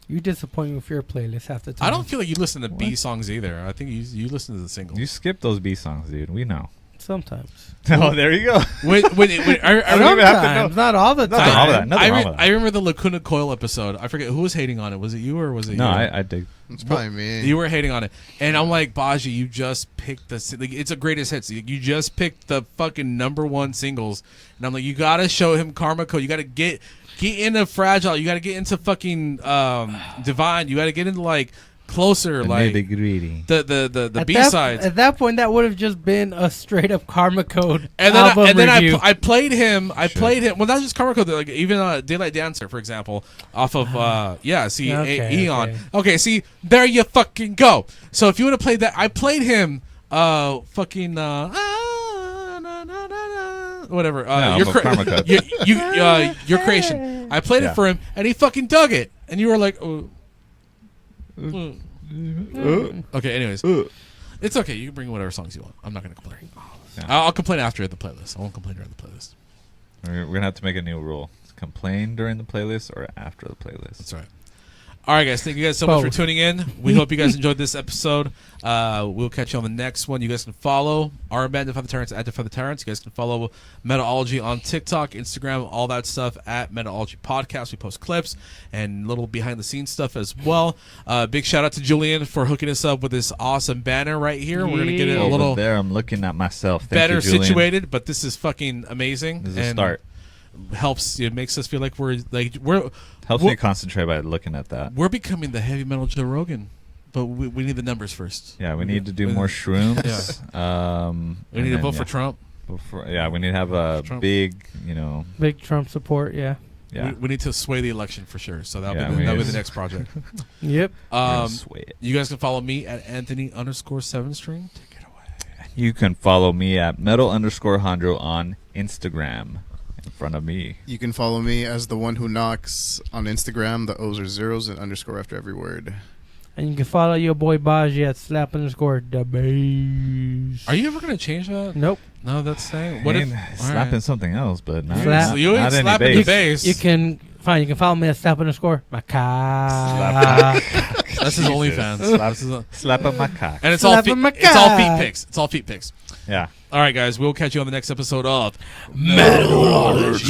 You disappoint me with your playlist half the time. I don't feel like you listen to B What? songs either. I think you listen to the singles. you skip those B songs, dude. We know. Sometimes. Oh, there you go. I don't even have to know. Sometimes, not all the Nothing wrong with that. time. Nothing wrong with that. I remember the Lacuna Coil episode. I forget who was hating on it. Was it you or was it No, you? I dig. It's probably me. You were hating on it, and I'm like, Baji, you just picked like, it's a greatest hits. You just picked the fucking #1 singles, and I'm like, you gotta show him Karma Code. You gotta get into Fragile. You gotta get into fucking Divine. You gotta get into like Closer, like nitty-gritty. the B sides. At that point, that would have just been a straight up Karma Code And then, album review. I played him. Played him. Well, not just Karma Code. Like even Daylight Dancer, for example, off of Eon. Okay, see, there you fucking go. So if you would have played that, I played him. Fucking whatever. Karma Code. Your creation. I played it for him, and he fucking dug it. And you were like, oh. Okay. Anyways, it's okay. You can bring whatever songs you want. I'm not gonna complain. Yeah. I'll complain after the playlist. I won't complain during the playlist. We're gonna have to make a new rule: complain during the playlist or after the playlist. That's right. All right, guys. Thank you guys so much for tuning in. We hope you guys enjoyed this episode. We'll catch you on the next one. You guys can follow our band, Defy the Tyrants, at Defy the Tyrants. You guys can follow Metalology on TikTok, Instagram, all that stuff at Metalology Podcast. We post clips and little behind-the-scenes stuff as well. Big shout-out to Julian for hooking us up with this awesome banner right here. We're going to get it a Over little there, I'm looking at myself. Thank better you, Julian. situated, but this is fucking amazing. This is a start. Helps. It makes us feel like we're Helps me concentrate by looking at that. We're becoming the heavy metal Joe Rogan, but we need the numbers first. Yeah, we need to do more shrooms. We need to vote for Trump. We need to have a big, big Trump support. Yeah. Yeah. We need to sway the election for sure. So that'll be the next project. Yep. You guys can follow me at Anthony_7string. Take it away. You can follow me at metal_Hondro on Instagram. In front of me. You can follow me as the one who knocks on Instagram. The O's are zeros and underscore after every word. And you can follow your boy Baji at /the bass. Are you ever going to change that? Nope. No, that's saying. What if slapping something else, but not, you ain't not slapping any the bass. bass. You can follow me at /my That's his OnlyFans. Slapping my cock. And it's all feet pics. It's all feet pics. Yeah. All right, guys. We'll catch you on the next episode of Metalology.